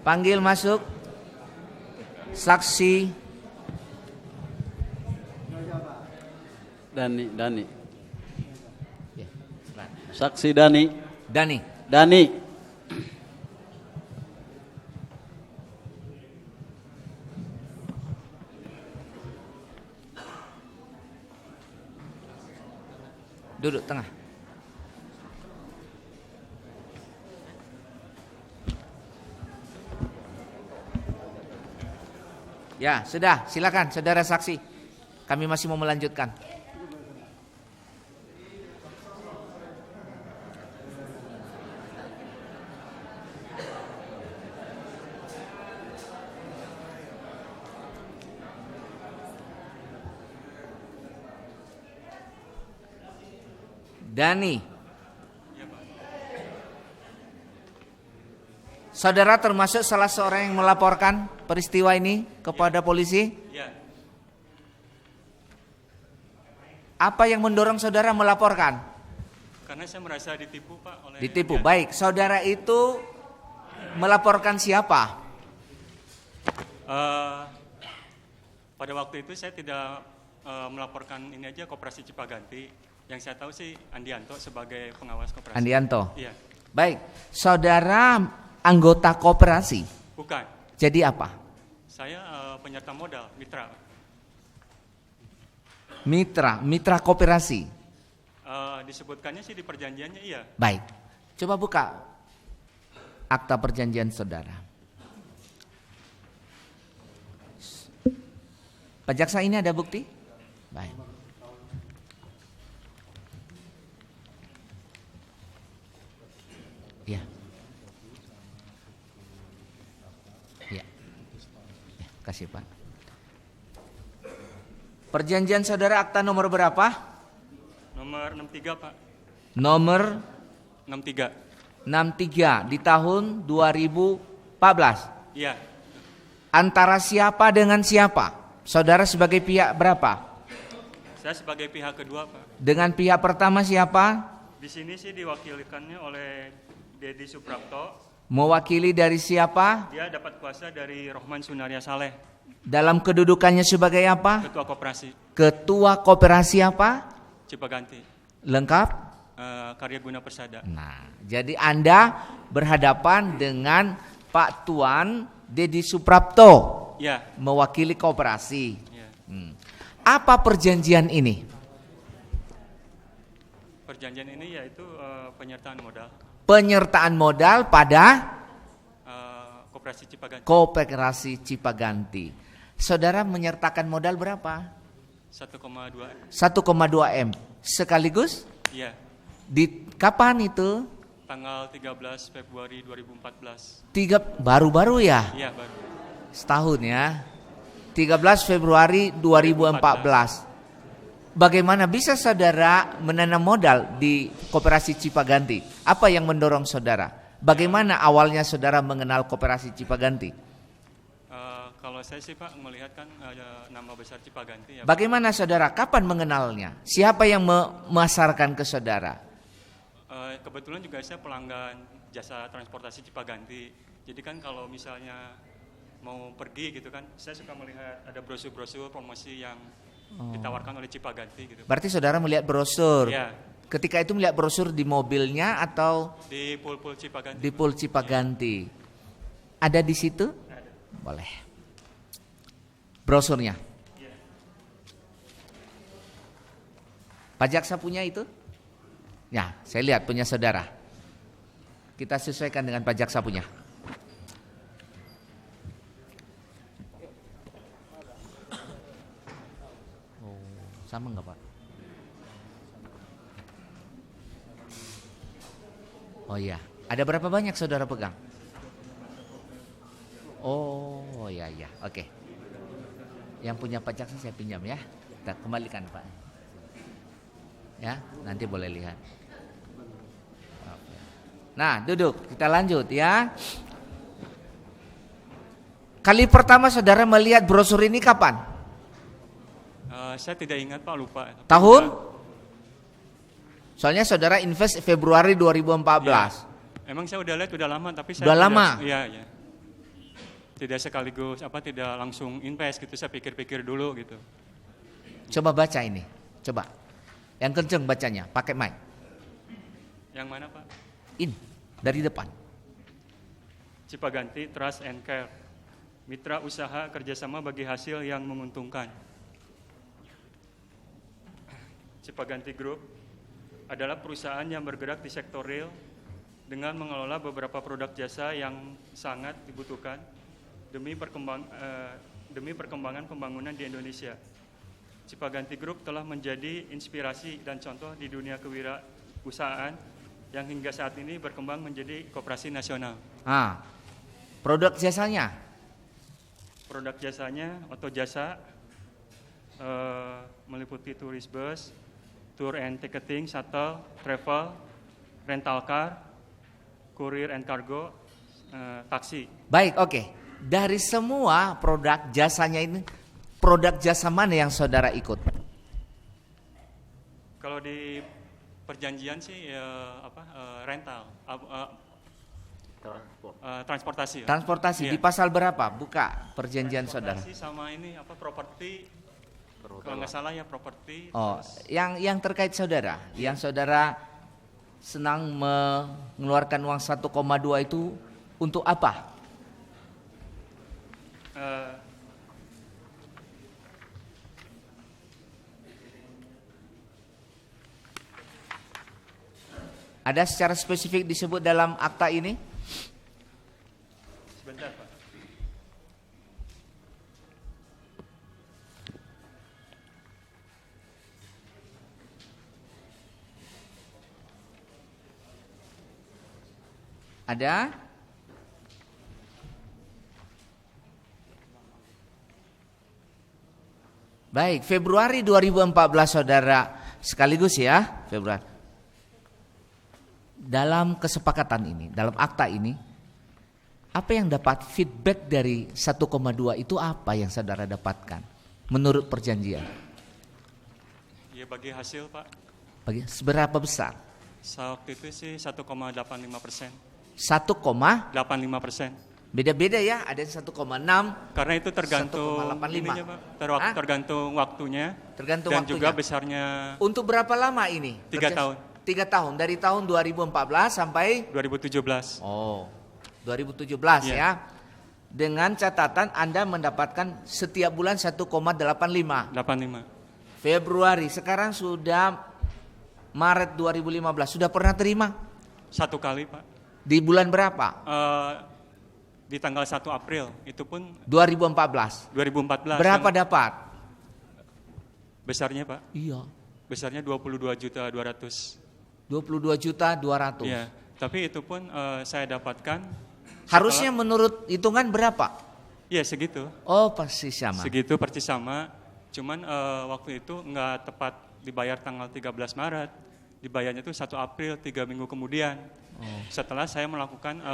Panggil masuk saksi Dani. ya, Saksi Dani. Dani. Duduk tengah. Ya, sudah, silakan saudara saksi. Kami masih mau melanjutkan. Dani, saudara termasuk salah seorang yang melaporkan peristiwa ini kepada polisi? Ya, Apa yang mendorong saudara melaporkan? karena saya merasa ditipu Pak oleh Ditipu. dia. Baik, saudara itu melaporkan siapa? Pada waktu itu saya tidak melaporkan ini aja Koperasi Cipaganti. Yang saya tahu sih Andianto sebagai pengawas koperasi. Andianto. Iya, Baik, saudara anggota koperasi. bukan. Jadi apa? Saya penyerta modal, mitra. Mitra koperasi. Disebutkannya sih di perjanjiannya iya. Baik, coba buka akta perjanjian saudara. Pak Jaksa, ini ada bukti? Baik. Ya. Ya. Ya, kasih Pak. Perjanjian saudara akta nomor berapa? Nomor 63 Pak. Nomor 63. 63 di tahun 2014. Iya. Antara siapa dengan siapa? Saudara sebagai pihak berapa? Saya sebagai pihak kedua Pak. Dengan pihak pertama siapa? Di sini sih diwakilkannya oleh Dedi Suprapto. Mewakili dari siapa? Dia dapat kuasa dari Rohman Sunaria Saleh, Dalam kedudukannya sebagai apa? Ketua Koperasi Ketua koperasi apa? Cipaganti, Lengkap? Karya Guna Persada. Nah, jadi Anda berhadapan dengan Pak Tuan Dedi Suprapto, Ya, mewakili koperasi. ya. Apa perjanjian ini? Perjanjian ini yaitu penyertaan modal Penyertaan modal pada Koperasi Cipaganti koperasi Cipaganti. Saudara menyertakan modal berapa? 1,2. 1,2 M. Sekaligus? Iya, Di kapan itu? tanggal 13 Februari 2014. Baru-baru ya? Iya, baru. Setahun ya. 13 Februari 2014. Bagaimana bisa saudara menanam modal di koperasi Cipaganti? Apa yang mendorong saudara? Bagaimana awalnya saudara mengenal koperasi Cipaganti? Kalau saya sih Pak melihat kan nama besar Cipaganti ya. Pak. Bagaimana saudara? Kapan mengenalnya? Siapa yang memasarkan ke saudara? Kebetulan juga saya pelanggan jasa transportasi Cipaganti. Jadi kan kalau misalnya mau pergi gitu kan, saya suka melihat ada brosur-brosur promosi yang ditawarkan oleh Cipaganti gitu. Berarti saudara melihat brosur. Iya, Ketika itu melihat brosur di mobilnya atau di Pulpul Cipaganti. di Pul Cipaganti? Ada di situ? Ada. Boleh. Brosurnya. Iya. Pak Jaksa punya itu? Ya, saya lihat punya saudara. Kita sesuaikan dengan Pak Jaksa punya. Oh, sama enggak Pak? Oh iya, ada berapa banyak saudara pegang? Oh iya iya, oke. Yang punya Pak Jaksa saya pinjam ya. Kita kembalikan Pak. Ya, nanti boleh lihat. Oke. Nah, duduk, kita lanjut ya. Kali pertama saudara melihat brosur ini kapan? Saya tidak ingat Pak, lupa. Tapi Tahun? juga- Soalnya saudara invest Februari 2014. Emang saya udah lihat udah lama tapi saya Udah tidak- lama? Iya, iya. tidak sekaligus tidak langsung invest gitu, saya pikir-pikir dulu gitu. Coba baca ini, coba. Yang kenceng bacanya, pakai mic. Yang mana Pak? Ini, dari depan. Cipaganti Trust and Care, mitra usaha kerjasama bagi hasil yang menguntungkan. Cipaganti Group adalah perusahaan yang bergerak di sektor real dengan mengelola beberapa produk jasa yang sangat dibutuhkan demi perkembangan pembangunan di Indonesia. Cipaganti Group telah menjadi inspirasi dan contoh di dunia kewirausahaan yang hingga saat ini berkembang menjadi koperasi nasional. Produk jasanya? Produk jasanya atau jasa meliputi turis bus, tour and ticketing, shuttle, travel, rental car, courier and cargo, taksi. Baik, oke. Dari semua produk jasanya ini, produk jasa mana yang saudara ikut? Kalau di perjanjian sih rental, transportasi. Transportasi Iya. di pasal berapa? Buka perjanjian saudara. Transportasi sama ini properti. Kalau nggak salah ya properti. Oh, yang terkait saudara, yang saudara senang mengeluarkan uang 1,2 itu untuk apa? Ada secara spesifik disebut dalam akta ini? Sebentar Pak. Ada? Baik, Februari 2014 saudara sekaligus ya, Februari. Dalam kesepakatan ini, dalam akta ini, apa yang dapat feedback dari 1,2 itu apa yang saudara dapatkan menurut perjanjian? Ya bagi hasil Pak. Seberapa besar? Waktu itu sih 1,85%. 1,85%. Beda-beda ya, ada yang 1,6. Karena itu tergantung 1,85. ininya, Pak. Tergantung waktunya. Tergantung dan waktunya. juga besarnya. Untuk berapa lama ini? 3 tahun. 3 tahun, dari tahun 2014 sampai 2017. Oh, 2017 ya. Dengan catatan Anda mendapatkan setiap bulan 1,85. 85. Februari, sekarang sudah Maret 2015. Sudah pernah terima? 1 kali Pak. Di bulan berapa? Di tanggal 1 April, itu pun 2014. 2014. Berapa dapat? Besarnya Pak? Iya. Besarnya 22.200.000. 22.200.000. Iya, tapi itu pun saya dapatkan. Harusnya menurut hitungan berapa? Iya segitu. Oh persis sama. Segitu persis sama. Cuman waktu itu nggak tepat dibayar tanggal 13 Maret. Dibayarnya itu 1 April, 3 minggu kemudian. Setelah saya melakukan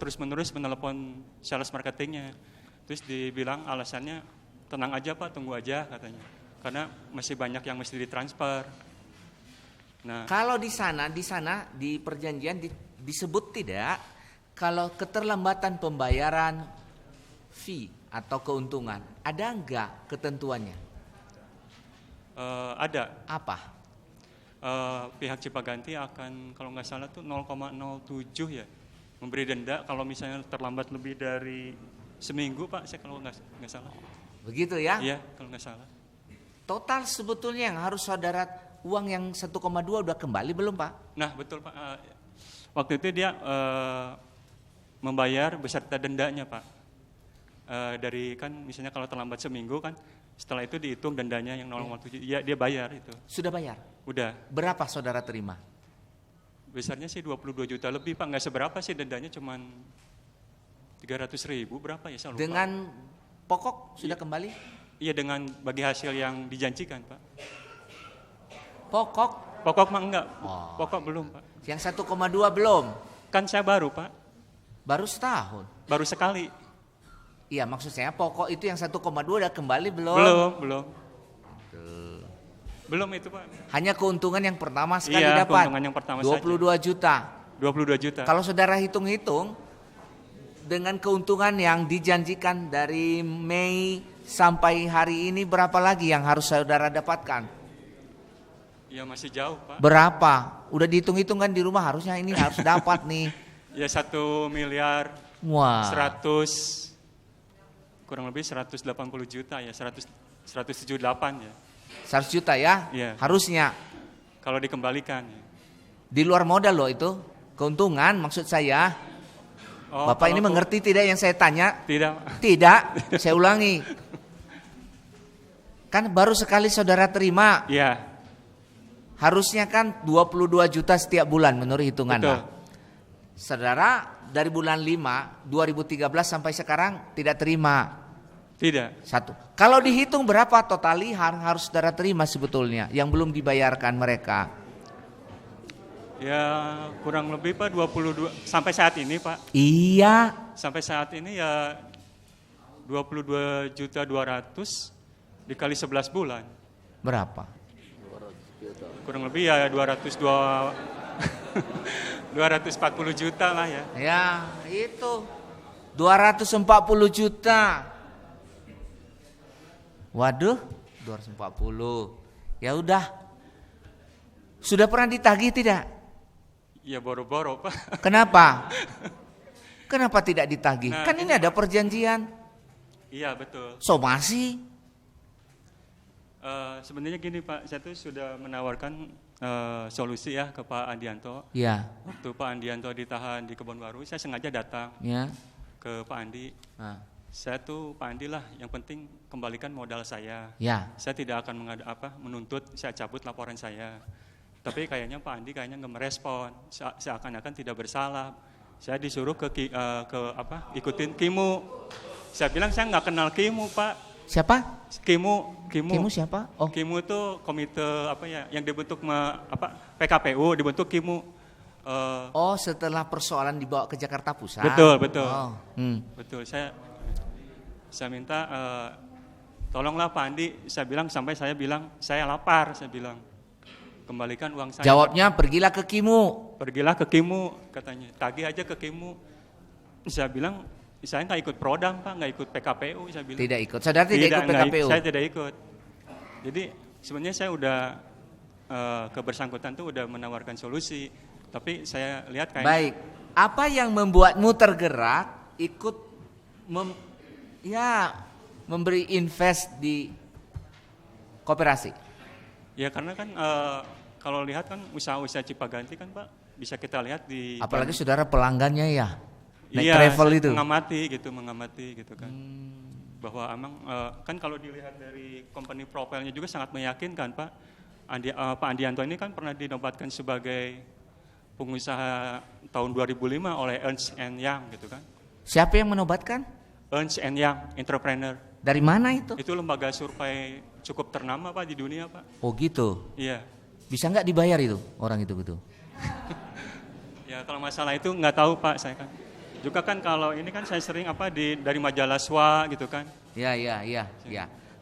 terus-menerus menelepon sales marketingnya. Terus dibilang alasannya tenang aja Pak, tunggu aja katanya. Karena masih banyak yang mesti ditransfer. Nah, kalau di sana di perjanjian disebut tidak kalau keterlambatan pembayaran fee atau keuntungan, ada enggak ketentuannya? ada. Apa? Pihak Cipaganti akan kalau nggak salah tuh 0,07 ya memberi denda kalau misalnya terlambat lebih dari seminggu Pak, saya kalau nggak salah. Begitu ya? Iya, kalau nggak salah. Total sebetulnya yang harus saudara uang yang 1,2 udah kembali belum Pak? Nah betul Pak, waktu itu dia membayar beserta dendanya Pak. Dari kan misalnya kalau terlambat seminggu kan setelah itu dihitung dendanya yang 0,7, ya dia bayar itu. Sudah bayar? Udah. Berapa saudara terima? Besarnya sih 22 juta lebih Pak, nggak seberapa sih, dendanya cuman 300.000 berapa ya saya lupa. Dengan pokok sudah kembali? Iya dengan bagi hasil yang dijanjikan Pak. Pokok Mah enggak, Oh. pokok belum Pak. yang 1,2 belum? Kan saya baru Pak, Baru setahun. baru sekali. Iya maksud saya pokok itu yang 1,2 udah kembali belum? Belum itu Pak. Hanya keuntungan yang pertama sekali Iya, dapat. keuntungan yang pertama 22 juta. 22 juta. Kalau saudara hitung-hitung dengan keuntungan yang dijanjikan dari Mei sampai hari ini, berapa lagi yang harus saudara dapatkan? Ya masih jauh Pak. Berapa? Udah dihitung-hitung kan di rumah, harusnya ini harus dapat nih. Ya 1 miliar Wah. 100 kurang lebih 180 juta ya, 178 ya. 100 juta ya? Iya. Harusnya. Kalau dikembalikan ya. Di luar modal loh itu. Keuntungan maksud saya. Oh, Bapak ini kalau mengerti tidak yang saya tanya? Tidak. Tidak, saya ulangi. Kan baru sekali saudara terima. Iya. Harusnya kan 22 juta setiap bulan menurut hitungan. Betul. Saudara dari bulan 5 2013 sampai sekarang tidak terima. Tidak. Satu. Kalau dihitung berapa totalihan harus saudara terima sebetulnya yang belum dibayarkan mereka? Ya kurang lebih Pak 22 sampai saat ini Pak. Iya. Sampai saat ini ya 22 juta 200 dikali 11 bulan. Berapa? Kurang lebih ya 240 juta lah ya. Ya, itu 240 juta. Waduh, 240. Ya udah. Sudah pernah ditagih tidak? Ya boro-boro Pak. Kenapa? Kenapa tidak ditagih? Nah, Kan ini ada perjanjian. Iya betul. Somasi. Sebenarnya gini Pak, saya tuh sudah menawarkan solusi ya ke Pak Andianto. Ya, Waktu Pak Andianto ditahan di Kebon Baru, saya sengaja datang ya. ke Pak Andi. Nah, Saya tuh Pak Andi lah, yang penting kembalikan modal saya. ya. Saya tidak akan menuntut, saya cabut laporan saya. Tapi kayaknya Pak Andi kayaknya nggak merespon, seakan-akan tidak bersalah. Saya disuruh ikutin Kimu. Saya bilang saya nggak kenal Kimu Pak. Siapa? Kimu Kimu siapa? Oh, Kimu itu komite yang dibentuk PKPU dibentuk Kimu. oh setelah persoalan dibawa ke Jakarta Pusat. Betul. Oh, Betul. Saya minta tolonglah Pak Andi. Saya bilang saya lapar. Saya bilang kembalikan uang saya. Jawabnya pergilah ke Kimu. Pergilah ke Kimu katanya. Tagih aja ke Kimu. Saya bilang saya nggak ikut Prodam Pak, nggak ikut PKPU. Saya bilang Tidak ikut. Saudara tidak ikut PKPU. Saya tidak ikut. Jadi sebenarnya saya udah kebersangkutan tuh udah menawarkan solusi. Tapi saya lihat kayaknya. Baik. Apa yang membuatmu tergerak ikut memberi invest di koperasi? Ya karena kan kalau lihat kan usaha-usaha Cipaganti kan Pak bisa kita lihat di. Apalagi saudara pelanggannya ya. Naik iya, travel itu. mengamati gitu kan. Bahwa emang kan kalau dilihat dari company profile-nya juga sangat meyakinkan Pak. Pak Andianto ini kan pernah dinobatkan sebagai pengusaha tahun 2005 oleh Ernst & Young gitu kan. Siapa yang menobatkan? Ernst & Young Entrepreneur. Dari mana itu? Itu lembaga survei cukup ternama Pak di dunia Pak. Oh gitu. Iya. Bisa nggak dibayar itu orang itu gitu? Ya kalau masalah itu nggak tahu Pak saya kan. Juga kan kalau ini kan saya sering dari majalah SWA gitu kan. Ya.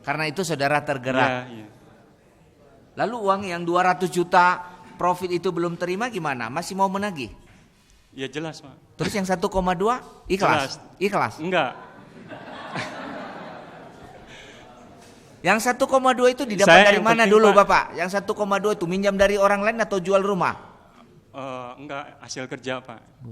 Karena itu saudara tergerak. Iya. Lalu uang yang 200 juta profit itu belum terima gimana? Masih mau menagih? Ya jelas Pak. Terus yang 1,2 ikhlas? Jelas. Ikhlas. Enggak. Yang 1,2 itu didapat Saya dari yang mana penting, dulu Pak. Bapak? Yang 1,2 itu minjam dari orang lain atau jual rumah? Enggak, hasil kerja Pak.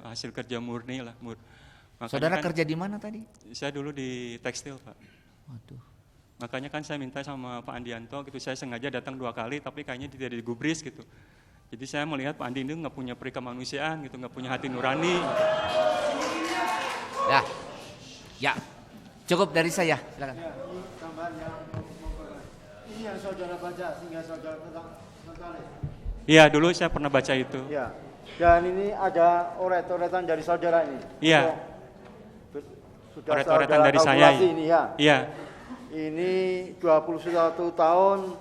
Hasil kerja murni lah. Makanya Saudara kan, kerja di mana tadi? Saya dulu di tekstil Pak. Waduh. Makanya kan saya minta sama Pak Andianto gitu, saya sengaja datang 2 kali tapi kayaknya tidak digubris gitu. Jadi saya melihat Pak Andi itu nggak punya perikemanusiaan gitu, nggak punya hati nurani. Ya, cukup dari saya. Silakan. Ya, ini tambahan ini yang saudara baca sehingga saudara tertarik. Iya, dulu saya pernah baca itu. Ya, dan ini ada oret-oretan dari saudara ini. Iya. Sudah Oret-oretan saudara dari saya. kalkulasi ini ya. Iya. Ini 21 tahun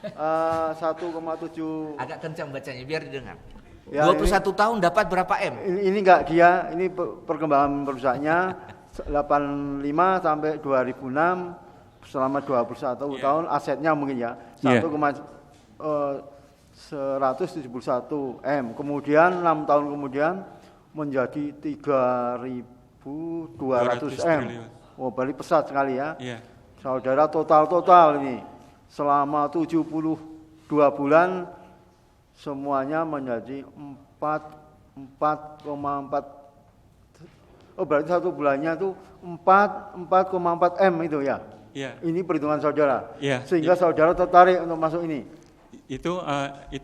1,7. Agak kencang bacanya biar didengar. Ya, 21 tahun dapat berapa M? Ini enggak dia, ini perkembangan perusahaannya 85 sampai 2006 selama 21 tahun asetnya mungkin ya 1,171 M. Kemudian 6 tahun kemudian menjadi 3.200 M. triliun. Oh, berarti pesat sekali ya. Iya. Saudara total ini selama 72 bulan semuanya menjadi 4,4. Oh, berarti satu bulannya itu 4,4 M itu ya. Iya. Ini perhitungan saudara. Iya. Sehingga saudara tertarik untuk masuk ini. Itu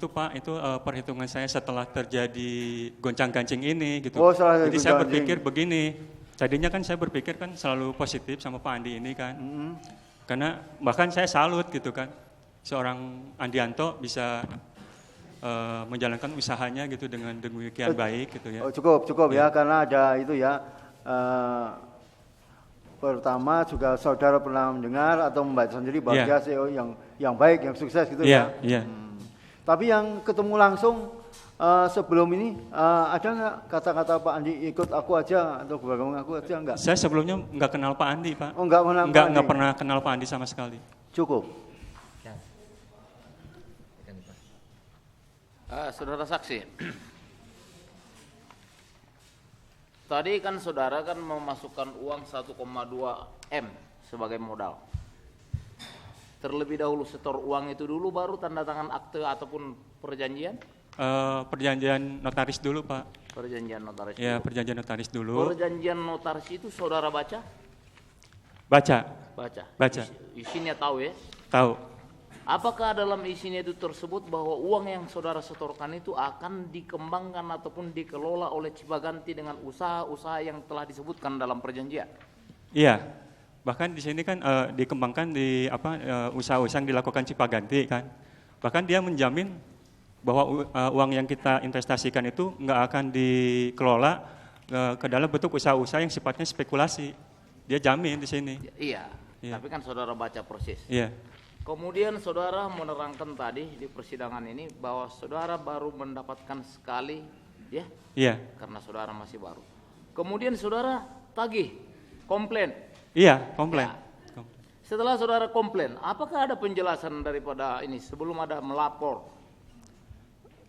Pak, itu perhitungan saya setelah terjadi goncang-gancing ini gitu. Oh, setelah Jadi saya goncang-gancing. berpikir begini, tadinya kan saya berpikir kan selalu positif sama Pak Andi ini kan. Karena bahkan saya salut gitu kan, seorang Andianto bisa menjalankan usahanya gitu dengan demikian baik gitu ya. Oh, cukup ya, karena ada itu ya. Pertama juga saudara pernah mendengar atau membaca sendiri bahwa dia CEO yang baik, yang sukses gitu ya. Iya. Tapi yang ketemu langsung sebelum ini ada nggak kata-kata Pak Andi ikut aku aja atau bergabung aku aja enggak? Saya sebelumnya nggak kenal Pak Andi, Pak. Oh, nggak pernah. Nggak pernah kenal Pak Andi sama sekali. Cukup. Saudara saksi, tadi kan saudara kan memasukkan uang 1,2 M sebagai modal. Terlebih dahulu setor uang itu dulu baru tanda tangan akte ataupun perjanjian? Perjanjian notaris dulu, Pak. Perjanjian notaris Ya, dulu. perjanjian notaris dulu. Perjanjian notaris itu saudara baca? Baca, Baca. Isinya tahu ya? tahu. Apakah dalam isinya itu tersebut bahwa uang yang saudara setorkan itu akan dikembangkan ataupun dikelola oleh Cipaganti dengan usaha-usaha yang telah disebutkan dalam perjanjian? Iya. Bahkan di sini kan dikembangkan di usaha-usaha yang dilakukan Cipaganti kan. Bahkan dia menjamin bahwa uang yang kita investasikan itu nggak akan dikelola ke dalam bentuk usaha-usaha yang sifatnya spekulasi. Dia jamin di sini. Iya. Iya. Tapi kan saudara baca persis. Iya. Kemudian saudara menerangkan tadi di persidangan ini bahwa saudara baru mendapatkan sekali, ya, Iya. karena saudara masih baru. Kemudian saudara tagih, komplain. Iya, komplain. Ya. Setelah saudara komplain, apakah ada penjelasan daripada ini sebelum ada melapor?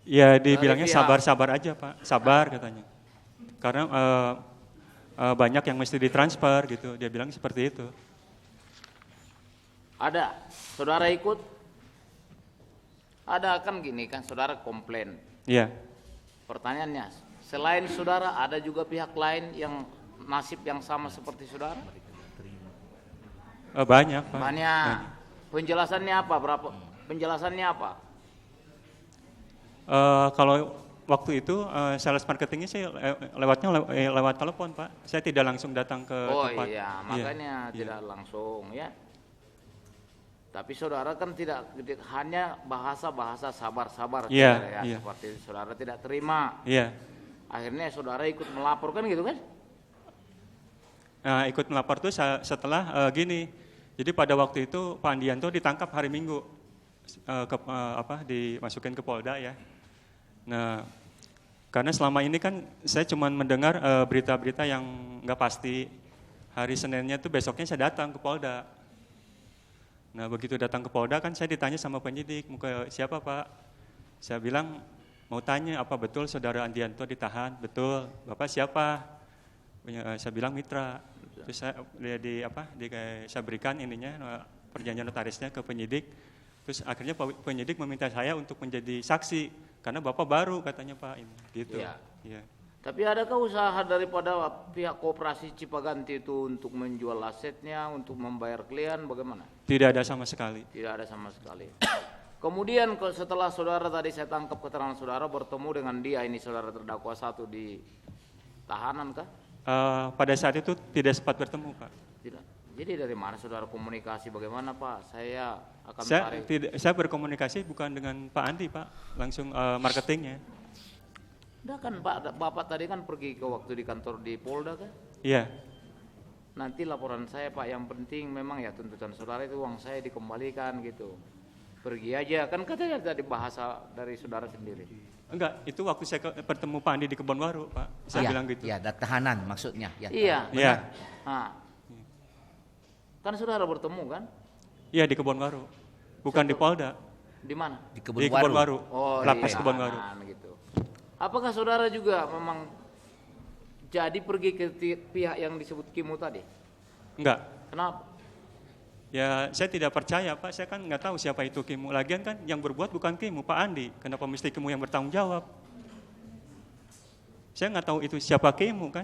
Ya dibilangnya Dari pihak- sabar-sabar aja Pak, sabar katanya. Karena banyak yang mesti ditransfer gitu, dia bilang seperti itu. Ada, saudara ikut? Ada kan gini kan, saudara komplain. Iya, Pertanyaannya, selain saudara ada juga pihak lain yang nasib yang sama seperti saudara? banyak Pak. Banyak. Penjelasannya apa? Berapa? Penjelasannya apa? Kalau waktu itu sales marketingnya sih lewat telepon Pak. Saya tidak langsung datang ke Oh tempat. iya, makanya tidak langsung ya. Tapi saudara kan tidak hanya bahasa-bahasa sabar-sabar Iya, saudara, ya, iya. seperti saudara tidak terima. Iya. Akhirnya saudara ikut melaporkan gitu kan? Nah, ikut melapor tuh setelah gini. Jadi pada waktu itu Pak Andianto ditangkap hari Minggu, dimasukin ke Polda ya. Nah, karena selama ini kan saya cuma mendengar berita-berita yang nggak pasti. Hari Seninnya tuh besoknya saya datang ke Polda. Nah, begitu datang ke Polda kan saya ditanya sama penyidik, mau ke siapa Pak? Saya bilang mau tanya apa betul saudara Andianto ditahan? Betul. Bapak siapa? Saya bilang mitra. Terus saya saya berikan ininya perjanjian notarisnya ke penyidik. Terus akhirnya penyidik meminta saya untuk menjadi saksi karena Bapak baru katanya Pak ini. Gitu. Iya. Iya. Tapi adakah usaha daripada pihak koperasi Cipaganti itu untuk menjual asetnya, untuk membayar klien, bagaimana? Tidak ada sama sekali. Tidak ada sama sekali. Kemudian setelah saudara tadi saya tangkap keterangan saudara bertemu dengan dia, ini saudara terdakwa satu di tahanan kah? Pada saat itu tidak sempat bertemu Pak. Tidak. Jadi dari mana saudara komunikasi bagaimana Pak? Saya akan tarik. Saya berkomunikasi bukan dengan Pak Andi Pak, langsung marketingnya. Udah kan Pak, Bapak tadi kan pergi ke waktu di kantor di Polda kan? Iya. Nanti laporan saya Pak, yang penting memang ya tuntutan saudara itu uang saya dikembalikan gitu. Pergi aja, kan katanya tadi bahasa dari saudara sendiri. Enggak, itu waktu saya bertemu Pak Andi di Kebonwaru Pak, saya bilang gitu. Iya, tahanan maksudnya. Ya, Iya. Iya. Nah, kan saudara bertemu kan? Iya di Kebonwaru, bukan di Polda. Di mana? di Di Kebun Waru. Kebonwaru, Oh, lapas iya, Kebonwaru. gitu. Apakah saudara juga memang jadi pergi ke pihak yang disebut Kimu tadi? Enggak. Kenapa? Ya saya tidak percaya Pak, saya kan nggak tahu siapa itu Kimu. Lagian kan yang berbuat bukan Kimu, Pak Andi. Kenapa mesti Kimu yang bertanggung jawab? Saya nggak tahu itu siapa Kimu kan.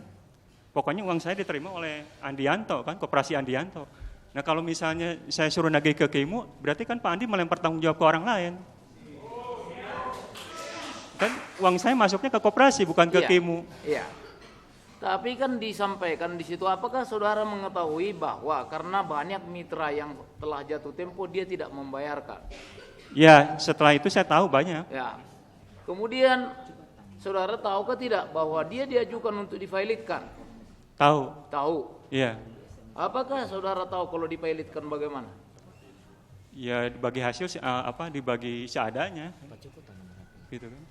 Pokoknya uang saya diterima oleh Andianto kan, Koperasi Andianto. Nah kalau misalnya saya suruh nagih ke Kimu, berarti kan Pak Andi melempar tanggung jawab ke orang lain. Kan uang saya masuknya ke koperasi bukan ke Iya, Kimu. Iya. Tapi kan disampaikan di situ, apakah saudara mengetahui bahwa karena banyak mitra yang telah jatuh tempo dia tidak membayarkan? Ya setelah itu saya tahu banyak. Ya. Kemudian saudara tahukah tidak bahwa dia diajukan untuk difailitkan? Tahu. Tahu. Iya. Apakah saudara tahu kalau difailitkan bagaimana? Ya dibagi hasil dibagi seadanya. Gitu kan.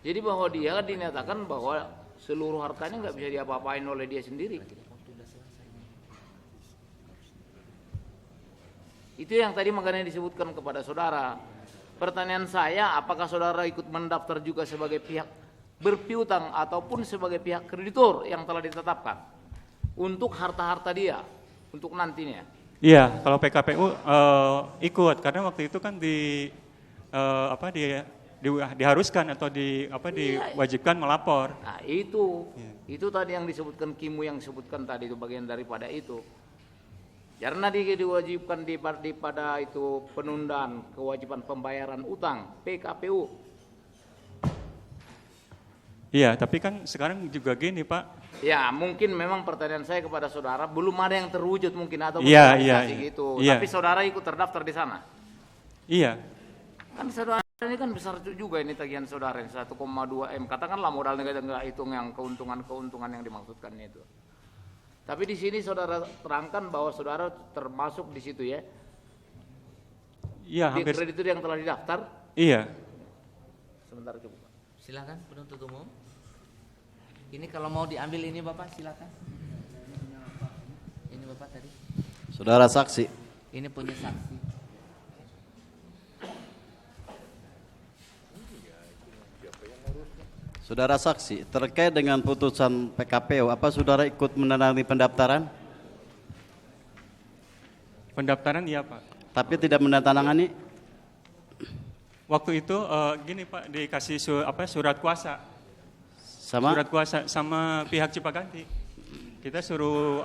Jadi bahwa dia dinyatakan bahwa seluruh hartanya nggak bisa diapa-apain oleh dia sendiri. Itu yang tadi makanya disebutkan kepada saudara. Pertanyaan saya, apakah saudara ikut mendaftar juga sebagai pihak berpiutang ataupun sebagai pihak kreditur yang telah ditetapkan untuk harta-harta dia untuk nantinya? Iya, kalau PKPU ikut karena waktu itu kan diharuskan atau diwajibkan melapor. Nah itu tadi yang disebutkan Kimu yang disebutkan tadi itu bagian daripada itu. Karena diwajibkan pada itu penundaan kewajiban pembayaran utang PKPU. Iya, tapi kan sekarang juga gini Pak. Ya mungkin memang pertanyaan saya kepada saudara belum ada yang terwujud mungkin atau Iya, gitu. Iya. Tapi saudara ikut terdaftar di sana. Iya. Kan saudara ini kan besar juga ini tagihan saudara 1,2 M. Katakanlah modal negara nggak hitung yang keuntungan yang dimaksudkan itu. Tapi di sini saudara terangkan bahwa saudara termasuk di situ ya. Iya, Di hampir. kreditur yang telah didaftar. Iya. Sebentar coba. Silakan penuntut umum. Ini kalau mau diambil ini Bapak silakan. Ini Bapak tadi. Saudara saksi. Ini punya saksi. Saudara saksi, terkait dengan putusan PKPU, apa saudara ikut menandatangani pendaftaran? Pendaftaran iya Pak. Tapi tidak menandatangani? Waktu itu gini Pak, dikasih surat kuasa. Sama? Surat kuasa sama pihak Cipaganti. Kita suruh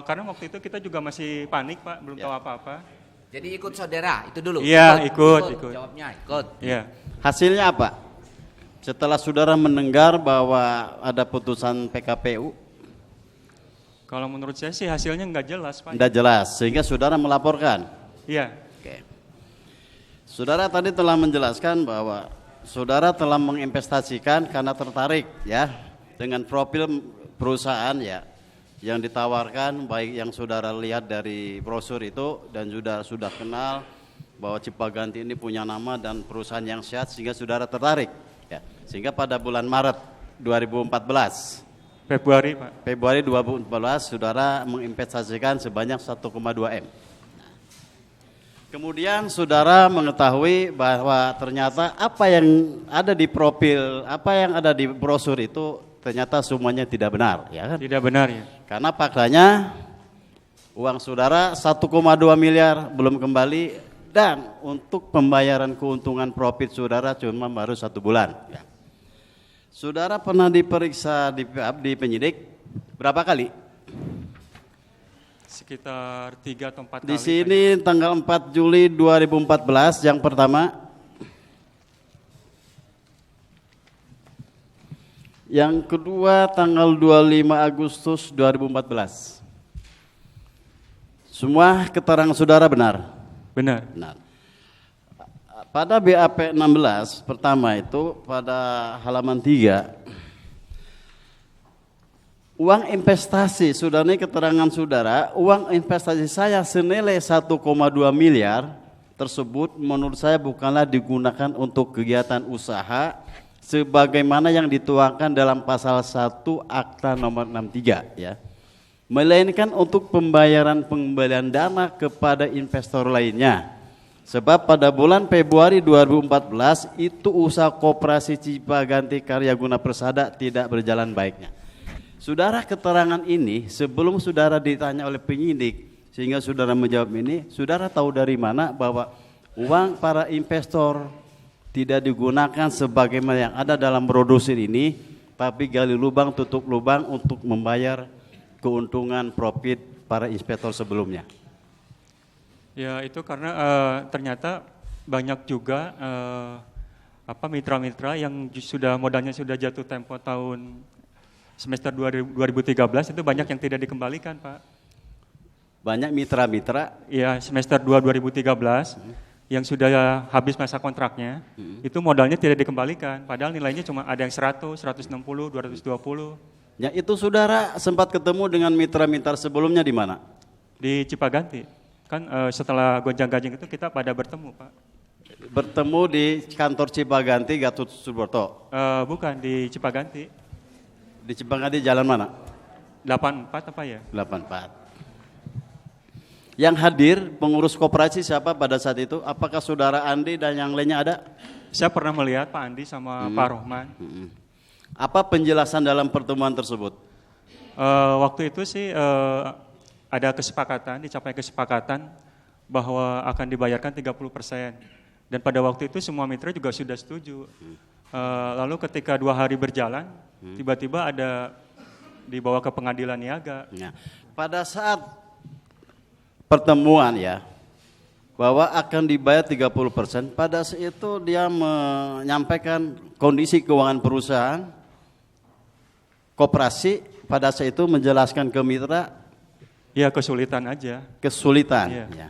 karena waktu itu kita juga masih panik Pak, belum tahu apa-apa. Jadi ikut saudara itu dulu. Iya, ikut. Jawabnya ikut. Iya. Hasilnya apa? Setelah saudara mendengar bahwa ada putusan PKPU? Kalau menurut saya sih hasilnya nggak jelas Pak. Tidak jelas, sehingga saudara melaporkan. Iya. Oke. Saudara tadi telah menjelaskan bahwa saudara telah menginvestasikan karena tertarik ya dengan profil perusahaan ya yang ditawarkan, baik yang saudara lihat dari brosur itu dan sudah kenal bahwa Cipaganti ini punya nama dan perusahaan yang sehat sehingga saudara tertarik ya. Sehingga pada bulan Maret 2014 Februari 2014 saudara menginvestasikan sebanyak 1,2 M. Kemudian saudara mengetahui bahwa ternyata apa yang ada di profil, apa yang ada di brosur itu ternyata semuanya tidak benar, ya kan? Tidak benar ya. Karena faktanya uang saudara 1,2 miliar belum kembali dan untuk pembayaran keuntungan profit saudara cuma baru 1 bulan. Ya. Saudara pernah diperiksa di penyidik berapa kali? Sekitar 3 atau 4 kali. Di sini tanggal 4 Juli 2014 yang pertama. Yang kedua tanggal 25 Agustus 2014. Semua keterangan saudara benar? Benar. Benar. Pada BAP 16 pertama itu pada halaman 3 uang investasi, saudara ini keterangan saudara, uang investasi saya senilai 1,2 miliar tersebut menurut saya bukanlah digunakan untuk kegiatan usaha sebagaimana yang dituangkan dalam pasal 1 Akta nomor 63 ya. Melainkan untuk pembayaran pengembalian dana kepada investor lainnya Sebab pada bulan Februari 2014 itu usaha koperasi Cipaganti Karya Guna Persada tidak berjalan baiknya. Saudara, keterangan ini sebelum saudara ditanya oleh penyidik sehingga saudara menjawab ini, saudara tahu dari mana bahwa uang para investor tidak digunakan sebagaimana yang ada dalam produser ini, tapi gali lubang tutup lubang untuk membayar keuntungan profit para inspektor sebelumnya? Ya itu karena ternyata banyak juga mitra-mitra yang sudah modalnya sudah jatuh tempo tahun semester 2013 itu banyak yang tidak dikembalikan, Pak. Banyak mitra-mitra? Iya, semester 2013 yang sudah habis masa kontraknya, itu modalnya tidak dikembalikan. Padahal nilainya cuma ada yang 100, 160, 220. Ya, itu saudara sempat ketemu dengan mitra-mitra sebelumnya di mana? Di Cipaganti. Kan setelah gonjang-ganjing itu kita pada bertemu, Pak. Bertemu di kantor Cipaganti Gatot Subroto? Bukan, di Cipaganti. Di Cipaganti jalan mana? 84 apa ya? 84. Yang hadir pengurus koperasi siapa pada saat itu? Apakah saudara Andi dan yang lainnya ada? Saya pernah melihat Pak Andi sama Pak Rohman. Apa penjelasan dalam pertemuan tersebut? Waktu itu sih ada dicapai kesepakatan bahwa akan dibayarkan 30%. Dan pada waktu itu semua mitra juga sudah setuju. Lalu ketika 2 hari berjalan, tiba-tiba ada dibawa ke pengadilan niaga. Ya. Pada saat pertemuan ya, bahwa akan dibayar 30%, pada saat itu dia menyampaikan kondisi keuangan perusahaan, koperasi, pada saat itu menjelaskan ke mitra, ya kesulitan aja. Kesulitan. Iya. Ya.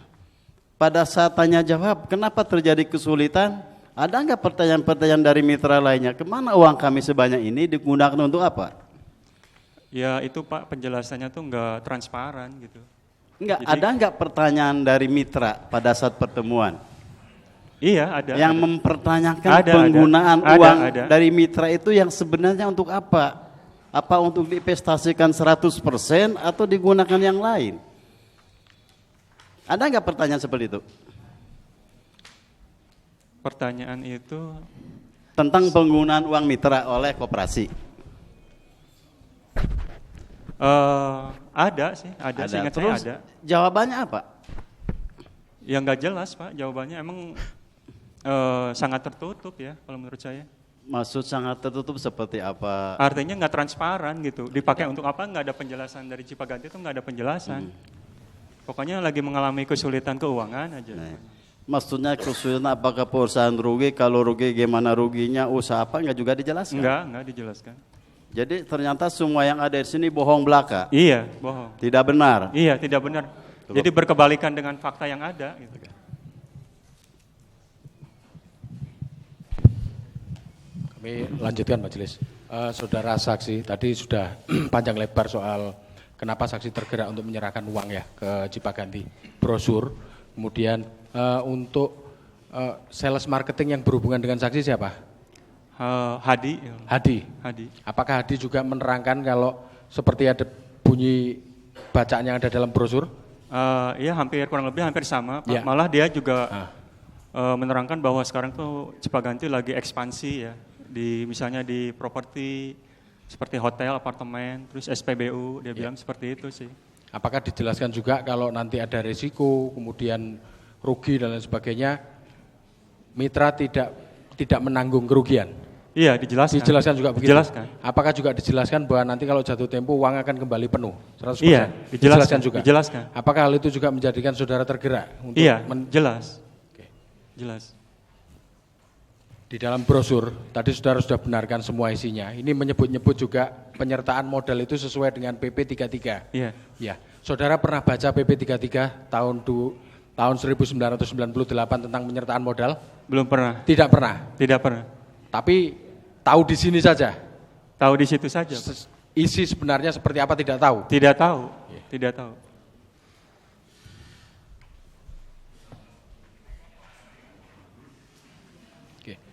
Pada saat tanya jawab, kenapa terjadi kesulitan? Ada nggak pertanyaan-pertanyaan dari mitra lainnya? Kemana uang kami sebanyak ini digunakan untuk apa? Ya itu Pak penjelasannya tuh nggak transparan gitu. Ada nggak pertanyaan dari mitra pada saat pertemuan? Iya ada. Yang ada. mempertanyakan penggunaan uang dari mitra itu yang sebenarnya untuk apa? Apa untuk diinvestasikan 100% atau digunakan yang lain? Ada nggak pertanyaan seperti itu? Pertanyaan itu tentang penggunaan uang mitra oleh koperasi. Ada sih, seingat saya ada. Jawabannya apa? Ya nggak jelas Pak, jawabannya emang sangat tertutup ya kalau menurut saya. Maksud sangat tertutup seperti apa? Artinya nggak transparan gitu. Dipakai untuk apa? Nggak ada penjelasan dari Cipaganti itu nggak ada penjelasan. Pokoknya lagi mengalami kesulitan keuangan aja. Nah, maksudnya kesulitan apakah perusahaan rugi? Kalau rugi gimana ruginya? Usaha apa? Nggak juga dijelaskan? Nggak dijelaskan. Jadi ternyata semua yang ada di sini bohong belaka? Iya, bohong. Tidak benar? Iya, tidak benar. Jadi berkebalikan dengan fakta yang ada. Gitu. Kami lanjutkan majelis. Saudara saksi tadi sudah panjang lebar soal kenapa saksi tergerak untuk menyerahkan uang ya ke Cipaganti, brosur. Kemudian untuk sales marketing yang berhubungan dengan saksi siapa? Hadi. Apakah Hadi juga menerangkan kalau seperti ada bunyi bacaan yang ada dalam brosur? Iya, kurang lebih hampir sama. Pak. Ya. Malah dia juga menerangkan bahwa sekarang tuh Cipaganti lagi ekspansi ya. Misalnya di properti seperti hotel, apartemen, terus SPBU, dia bilang seperti itu sih. Apakah dijelaskan juga kalau nanti ada risiko, kemudian rugi dan lain sebagainya, mitra tidak menanggung kerugian? Iya, dijelaskan. Dijelaskan juga begitu? Dijelaskan. Apakah juga dijelaskan bahwa nanti kalau jatuh tempo uang akan kembali penuh, 100%? Iya, dijelaskan juga? Dijelaskan. Apakah hal itu juga menjadikan saudara tergerak? Untuk jelas. Oke. Jelas. Di dalam brosur, tadi saudara sudah benarkan semua isinya. Ini menyebut-nyebut juga penyertaan modal itu sesuai dengan PP 33. Iya. Ya. Saudara pernah baca PP 33 tahun 1998 tentang penyertaan modal? Belum pernah. Tidak pernah. Tidak pernah. Tapi tahu di sini saja. Tahu di situ saja. Isi sebenarnya seperti apa tidak tahu? Tidak tahu. Tidak tahu.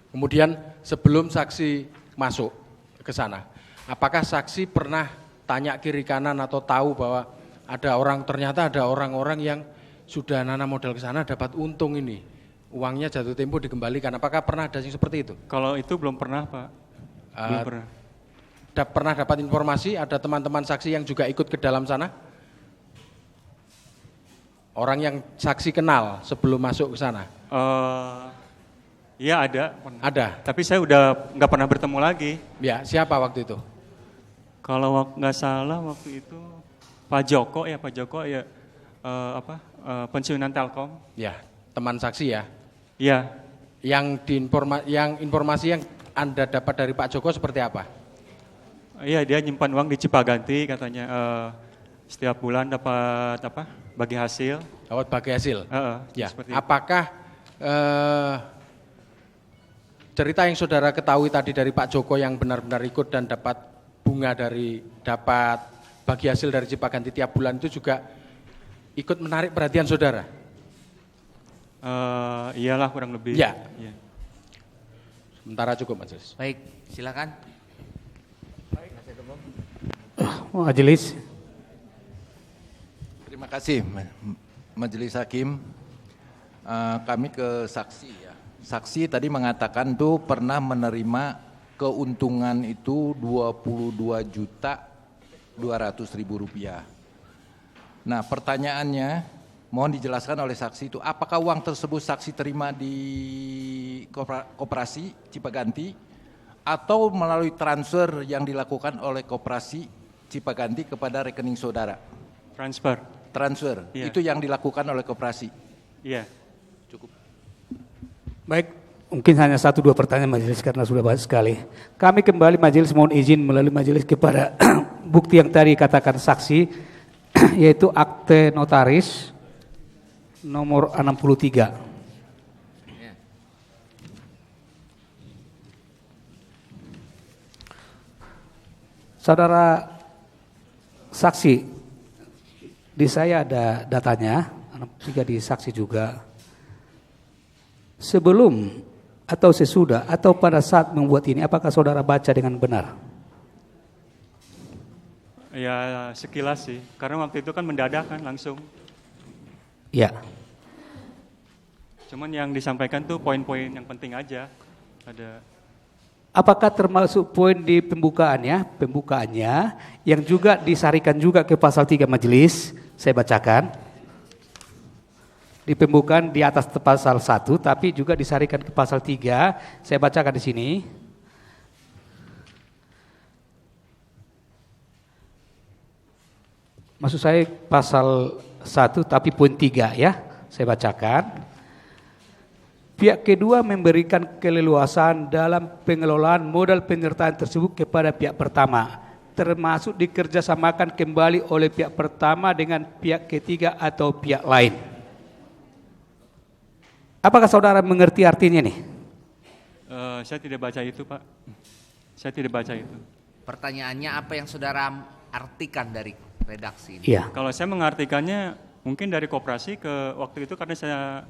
Kemudian sebelum saksi masuk ke sana, apakah saksi pernah tanya kiri kanan atau tahu bahwa ternyata ada orang-orang yang sudah nanam modal ke sana dapat untung ini uangnya jatuh tempo dikembalikan. Apakah pernah ada yang seperti itu? Kalau itu belum pernah, Pak. Belum pernah. Pernah dapat informasi ada teman-teman saksi yang juga ikut ke dalam sana? Orang yang saksi kenal sebelum masuk ke sana? Iya ada. Ada. Tapi saya udah nggak pernah bertemu lagi. Ya, siapa waktu itu? Kalau nggak salah waktu itu Pak Joko ya pensiunan Telkom. Ya, teman saksi ya. Iya. Yang informasi yang Anda dapat dari Pak Joko seperti apa? Iya, dia nyimpan uang di Cipaganti katanya setiap bulan dapat bagi hasil. Dapat bagi hasil. Ya. Seperti Apakah cerita yang saudara ketahui tadi dari Pak Joko yang benar-benar ikut dan dapat bagi hasil dari Cipaganti tiap bulan itu juga ikut menarik perhatian saudara? Iyalah kurang lebih. Ya. Iya. Sementara cukup majelis. Baik, silakan. Majelis. Terima kasih Majelis Hakim. Kami ke saksi ya. Saksi tadi mengatakan tuh pernah menerima keuntungan itu 22.200.000 rupiah. Nah pertanyaannya, mohon dijelaskan oleh saksi itu apakah uang tersebut saksi terima di koperasi Cipaganti atau melalui transfer yang dilakukan oleh koperasi Cipaganti kepada rekening saudara? Transfer, iya. Itu yang dilakukan oleh koperasi. Iya. Cukup. Baik, mungkin hanya 1-2 pertanyaan majelis karena sudah banyak sekali. Kami kembali majelis mohon izin melalui majelis kepada bukti yang tadi katakan saksi, yaitu akte notaris nomor 63. Saudara saksi, di saya ada datanya, 63 di saksi juga. Sebelum atau sesudah atau pada saat membuat ini, apakah saudara baca dengan benar? Ya sekilas sih, karena waktu itu kan mendadak kan langsung. Ya. Cuman yang disampaikan tuh poin-poin yang penting aja. Ada. Apakah termasuk poin di pembukaannya yang juga disarikan juga ke pasal 3 majelis, saya bacakan. Di pembukaan di atas pasal 1 tapi juga disarikan ke pasal 3, saya bacakan di sini. Maksud saya pasal 1 tapi poin 3 ya, saya bacakan. Pihak kedua memberikan keleluasan dalam pengelolaan modal penyertaan tersebut kepada pihak pertama, termasuk dikerjasamakan kembali oleh pihak pertama dengan pihak ketiga atau pihak lain. Apakah saudara mengerti artinya nih? Saya tidak baca itu, Pak. Saya tidak baca itu. Pertanyaannya apa yang saudara artikan dari redaksi ini? Iya. Kalau saya mengartikannya mungkin dari koperasi ke waktu itu karena saya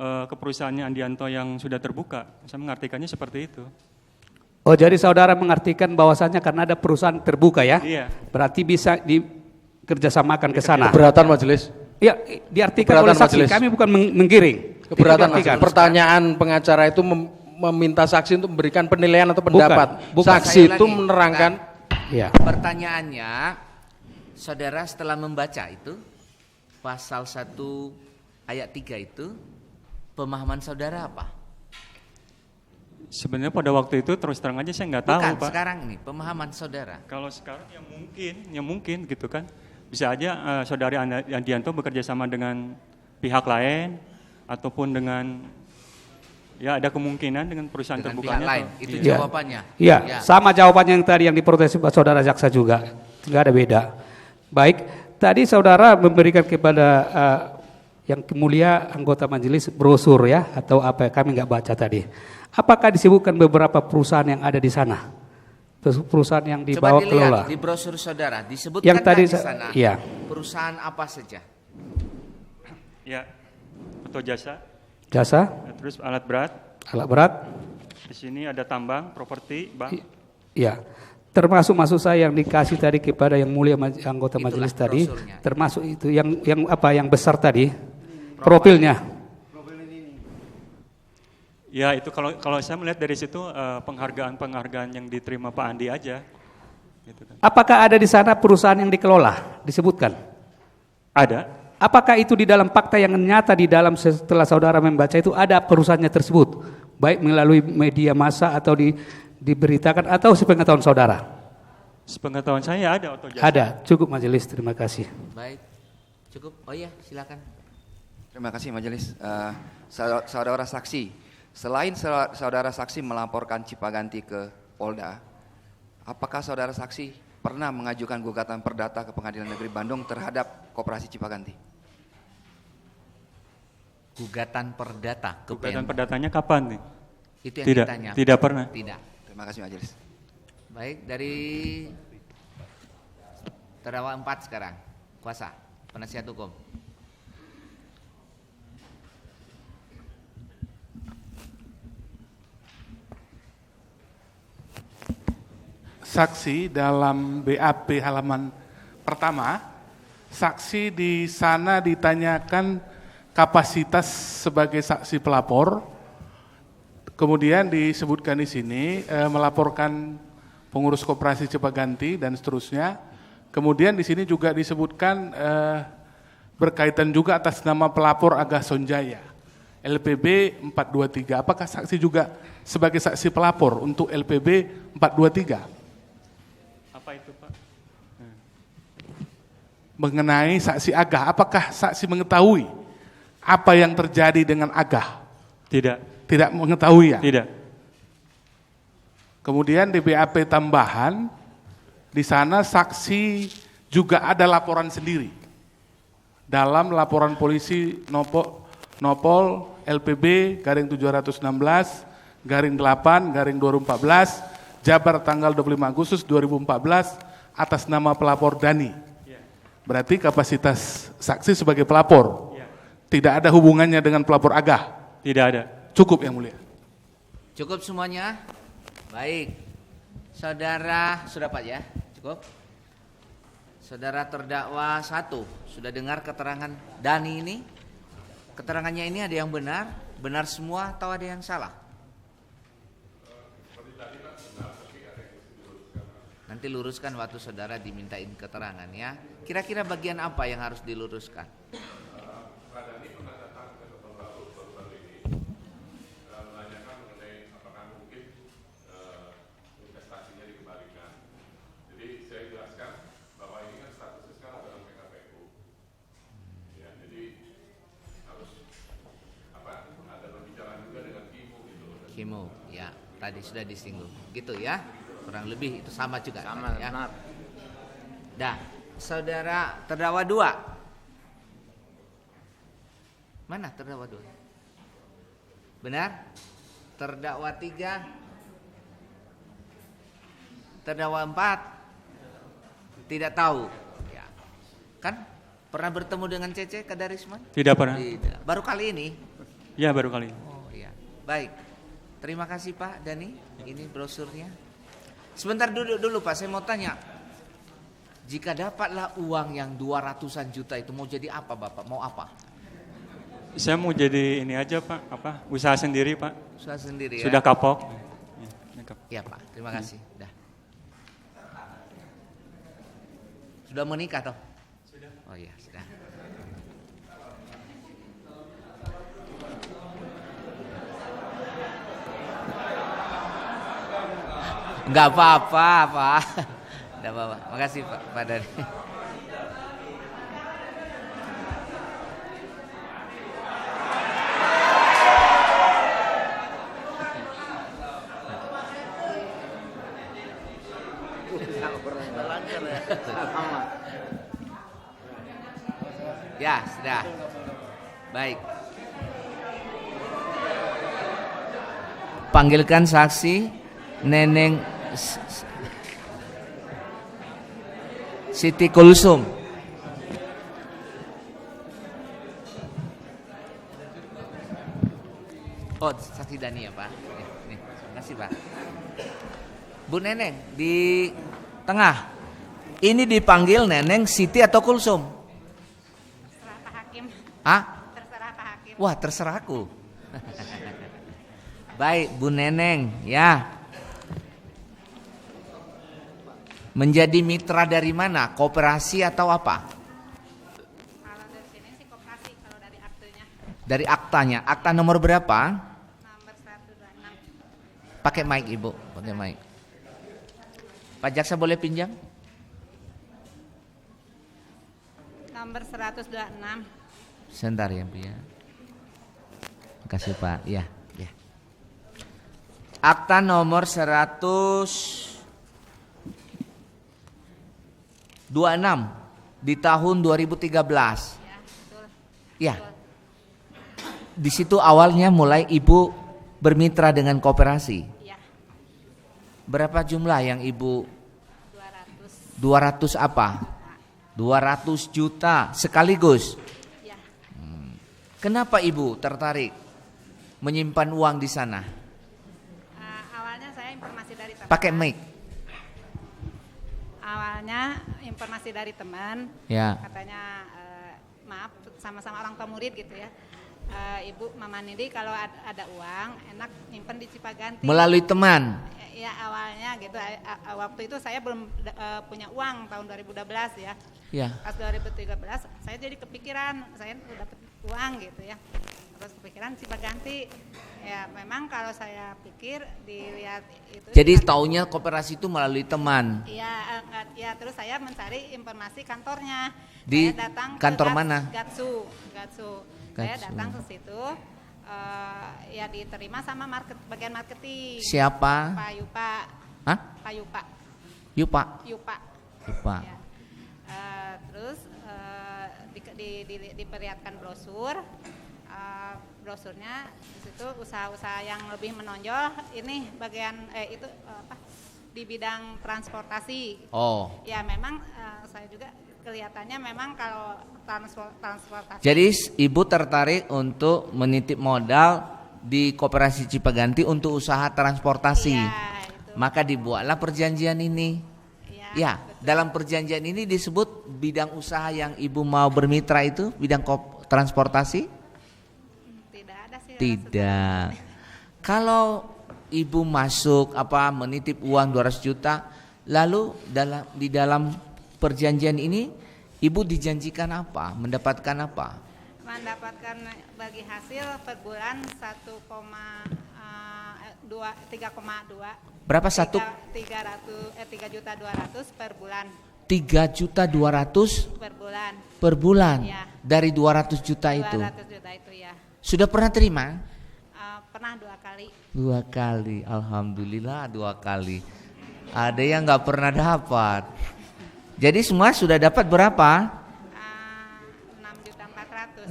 ke perusahaannya Andianto yang sudah terbuka. Saya mengartikannya seperti itu. Oh, jadi saudara mengartikan bahwasannya karena ada perusahaan terbuka ya? Iya. Berarti bisa dikerjasamakan ke sana. Keberatan majelis. Ya, diartikan oleh saksi. Majelis. Kami bukan menggiring. Keberatan Diartikan. majelis. Pertanyaan pengacara itu meminta saksi untuk memberikan penilaian atau pendapat. Bukan. Saksi Saya itu lagi. menerangkan. Ya. Pertanyaannya, saudara setelah membaca itu pasal 1 ayat 3 itu, pemahaman saudara apa? Sebenarnya pada waktu itu terus terang aja saya nggak tahu, Bukan, Pak. sekarang ini pemahaman saudara. Kalau sekarang ya mungkin gitu kan. Bisa aja saudari Andianto bekerja sama dengan pihak lain ataupun dengan ya ada kemungkinan dengan perusahaan Dengan terbukanya. pihak lain, itu Iya. jawabannya. Iya, Ya. sama jawabannya yang tadi yang diprotes saudara jaksa juga. Enggak ada beda. Baik, tadi saudara memberikan kepada yang mulia anggota majelis brosur ya atau apa kami nggak baca tadi. Apakah disebutkan beberapa perusahaan yang ada di sana? Perusahaan yang Coba dibawa dilihat kelola. di brosur saudara, disebutkan Yang tadi di sana iya. perusahaan apa saja? Ya, atau jasa, Jasa, terus alat berat. alat berat, Di sini ada tambang, properti, bank. iya. Termasuk maksud saya yang dikasih tadi kepada yang mulia anggota Itulah majelis tadi, brosurnya. termasuk itu yang apa yang besar tadi, profilnya. Ya itu kalau saya melihat dari situ penghargaan yang diterima Pak Andi aja. Gitu kan. Apakah ada di sana perusahaan yang dikelola disebutkan? Ada. Apakah itu di dalam fakta yang nyata di dalam setelah saudara membaca itu ada perusahaannya tersebut, baik melalui media massa atau diberitakan atau sepengetahuan saudara? Sepengetahuan saya ada atau jasa. Ada. Cukup majelis, terima kasih. Baik, cukup. Oh iya, silakan. Terima kasih majelis. Saudara saksi, selain saudara saksi melaporkan Cipaganti ke Polda, apakah saudara saksi pernah mengajukan gugatan perdata ke Pengadilan Negeri Bandung terhadap Koperasi Cipaganti? Gugatan perdata ke Gugatan PN. perdatanya kapan nih? Itu yang Tidak, ditanya. tidak pernah. Tidak. Terima kasih majelis. Baik, dari terdakwa 4 sekarang. Kuasa, penasihat hukum. Saksi dalam BAP halaman pertama, saksi di sana ditanyakan kapasitas sebagai saksi pelapor, kemudian disebutkan di sini melaporkan pengurus Koperasi Cipaganti dan seterusnya. Kemudian di sini juga disebutkan berkaitan juga atas nama pelapor Agah Sonjaya, LPB 423. Apakah saksi juga sebagai saksi pelapor untuk LPB 423? Apa itu Pak? Mengenai saksi Agah, apakah saksi mengetahui apa yang terjadi dengan Agah? Tidak. Tidak mengetahui ya? Tidak. Kemudian di BAP tambahan, di sana saksi juga ada laporan sendiri. Dalam laporan polisi Nopol LPB garing 716 garing 8 garing 2014 Jabar tanggal 25 Agustus 2014 atas nama pelapor Dani. Berarti kapasitas saksi sebagai pelapor. Tidak ada hubungannya dengan pelapor Agah. Tidak ada. Cukup yang mulia. Cukup semuanya? Baik. Saudara, sudah Pak ya? Cukup? Saudara terdakwa 1, sudah dengar keterangan Dani ini? Keterangannya ini ada yang benar? Benar semua atau ada yang salah? Nanti luruskan waktu saudara dimintain keterangan ya. Kira-kira bagian apa yang harus diluruskan? Kimo, ya tadi sudah disinggung, gitu ya. Kurang lebih itu sama juga. Sama, ya. benar. Dah, saudara terdakwa 2. Mana terdakwa 2? Benar? Terdakwa 3. Terdakwa 4. Tidak tahu. Ya. Kan pernah bertemu dengan Cece Kadarisman? Tidak pernah. Tidak. Baru kali ini? Ya baru kali ini. Oh iya. Baik. Terima kasih Pak Dani. Ini brosurnya. Sebentar dulu Pak, saya mau tanya. Jika dapatlah uang yang 200-an juta itu mau jadi apa Bapak? Mau apa? Saya mau jadi ini aja Pak, usaha sendiri Pak. Usaha sendiri ya? Sudah kapok. Iya Pak, terima kasih. Dah. Sudah menikah toh? Sudah. Oh iya, sudah. Enggak apa-apa, Pak. Enggak apa-apa. Makasih Pak Dani. Ya, sudah. Baik. Panggilkan saksi Neneng Siti Kulsum. Oh, saksi Dani ya Pak. Nih, terima kasih Pak. Bu Neneng di tengah. Ini dipanggil Neneng Siti atau Kulsum? Terserah Pak Hakim. Hah? Terserah Pak Hakim. Wah, terserah aku. Baik, Bu Neneng, ya. Menjadi mitra dari mana? Koperasi atau apa? Kalau dari sini sih koperasi, kalau dari aktenya. Dari aktanya. Akta nomor berapa? Nomor 126. Pakai mic Ibu, pakai mic. Pak Jaksa boleh pinjam? Nomor 126. Sebentar ya Bu ya. Makasih Pak, ya. Akta nomor 126 di tahun 2013. Ya, betul. Ya. Di situ awalnya mulai Ibu bermitra dengan koperasi. Ya, Berapa jumlah yang Ibu? 200 200. apa? 200 juta sekaligus. Ya. Kenapa Ibu tertarik menyimpan uang di sana? Awalnya saya informasi dari teman. Pakai mic. Awalnya informasi dari teman. Ya. Katanya maaf sama-sama orang tua murid gitu ya. Ibu Mama Nidi kalau ada uang enak nyimpen di Cipaganti. Melalui teman. Ya awalnya gitu. Waktu itu saya belum punya uang tahun 2012 ya. Ya. Pas 2013 saya jadi kepikiran saya udah dapat uang gitu ya. Terus kepikiran Cipaganti. Ya memang kalau saya pikir dilihat itu. Jadi taunya koperasi itu melalui teman. Iya, ya terus saya mencari informasi kantornya. Di saya datang kantor ke mana? Gatsu. Saya Gatsu. datang ke situ. Ya diterima sama bagian marketing. Siapa? Pak Yupa. Hah? Pak Yupa. Yupa. Yupa. Yupa. Ya. Terus diperlihatkan brosur. Brosurnya di situ usaha-usaha yang lebih menonjol ini bagian itu apa di bidang transportasi. Oh. Ya memang saya juga kelihatannya memang kalau transportasi. Jadi Ibu tertarik untuk menitip modal di Koperasi Cipaganti untuk usaha transportasi. Iya, itu. Maka dibuatlah perjanjian ini. Iya, Ya, dalam perjanjian ini disebut bidang usaha yang Ibu mau bermitra itu bidang transportasi? Tidak ada sih. Tidak. Kalau Ibu masuk menitip uang 200 juta, lalu di dalam perjanjian ini Ibu dijanjikan apa? Mendapatkan apa? Mendapatkan bagi hasil per bulan 3,2. Berapa satu? 3.200.000 per bulan. 3.200.000 per bulan. per bulan. Ya. Dari 200 juta itu. 200 juta itu ya. Sudah pernah terima? Pernah 2 kali. 2 kali, alhamdulillah 2 kali. Ada yang nggak pernah dapat. Jadi semua sudah dapat berapa?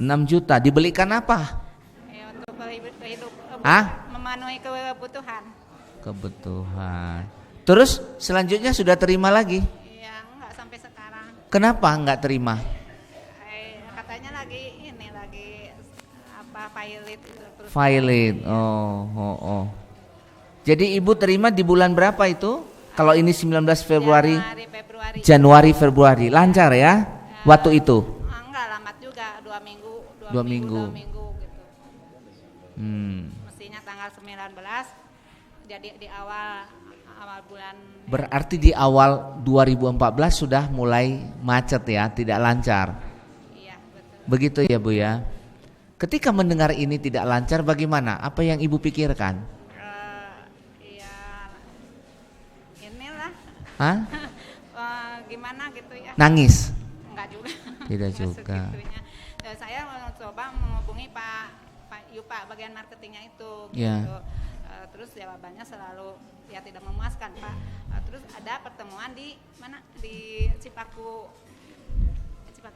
6.400.000. 6 juta. Dibelikan apa? Untuk hidup, memenuhi kebutuhan. Kebutuhan. Terus selanjutnya sudah terima lagi? Iya, enggak sampai sekarang. Kenapa nggak terima? Katanya lagi pilot terus. Pilot. Oh. Jadi Ibu terima di bulan berapa itu? Kalau ini 19 Februari. Januari, Februari. Lancar ya? Waktu itu. Enggak lambat juga, 2 minggu. 2 minggu. 2 minggu gitu. Mestinya tanggal 19 jadi di awal bulan. Berarti di awal 2014 sudah mulai macet ya, tidak lancar. Iya, betul. Begitu ya Bu ya. Ketika mendengar ini tidak lancar bagaimana? Apa yang Ibu pikirkan? Inilah. Hah? Gimana gitu ya? Nangis? Enggak juga. Tidak juga. Saya mencoba menghubungi Pak Yupa bagian marketingnya itu. Ya. Gitu. Terus jawabannya selalu ya tidak memuaskan Pak. Terus ada pertemuan di mana? Di Cipaku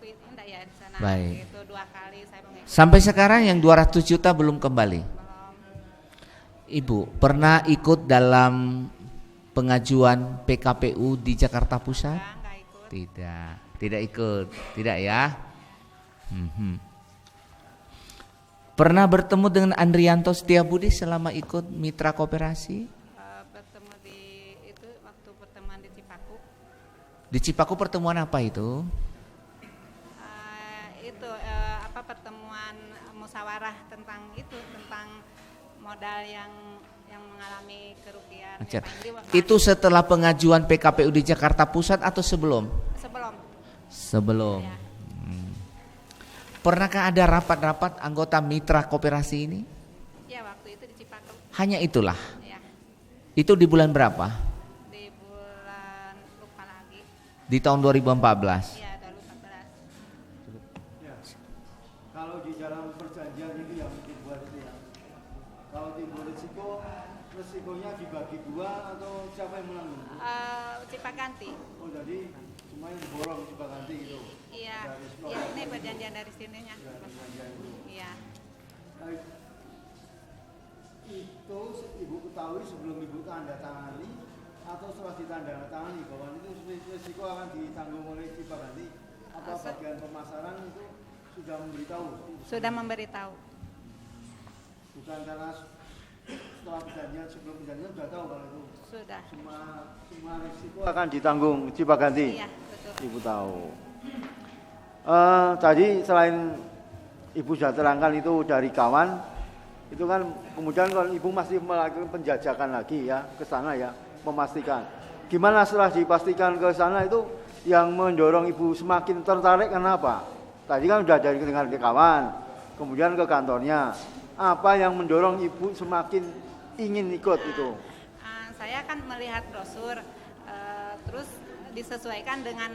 Indah ya di sana. Baik. Itu 2 kali saya mengikuti. Sampai sekarang yang 200 juta belum kembali? Ibu pernah ikut dalam pengajuan PKPU di Jakarta Pusat? Enggak ikut. Tidak ikut, tidak ya. Pernah bertemu dengan Andrianto Setiabudi selama ikut mitra koperasi? Bertemu itu waktu pertemuan di Cipaku. Di Cipaku pertemuan apa itu? Pertemuan musyawarah tentang modal yang mengalami kerugian. Macet. Ya, Itu setelah pengajuan PKPU di Jakarta Pusat atau sebelum? Sebelum. Ya. Pernahkah ada rapat-rapat anggota mitra koperasi ini? Ya, waktu itu di Cipaku. Hanya itulah. Ya. Itu di bulan berapa? Di bulan lupa lagi. Di tahun 2014. Ya, 2014. Ya. Kalau di dalam perjanjian itu yang dibuat itu ya. Kalau timbul resikonya dibagi dua atau siapa yang menanggung? Cipaganti. Oh, jadi cuma yang borong Cipaganti gitu. Iya. Iya, ini perjanjian dari sininya. Iya. Itu Ibu ketahui sebelum Ibu tanda tangani atau setelah ditandatangani bahwa itu risiko akan ditanggung oleh Cipaganti? Apa bagian pemasaran itu sudah memberitahu? Sudah memberitahu. Bukan karena setelah perjanjian, sebelum perjanjian sudah tahu kalau itu? Sudah. Semua risiko akan ditanggung Cipaganti? Iya, betul. Ibu tahu. Tadi selain Ibu sudah terangkan itu dari kawan, itu kan kemudian kalau Ibu masih melakukan penjajakan lagi ya ke sana ya, memastikan. Gimana setelah dipastikan ke sana itu yang mendorong Ibu semakin tertarik kenapa? Tadi kan sudah dari dengan kawan, kemudian ke kantornya. Apa yang mendorong Ibu semakin ingin ikut itu? Saya kan melihat brosur, terus disesuaikan dengan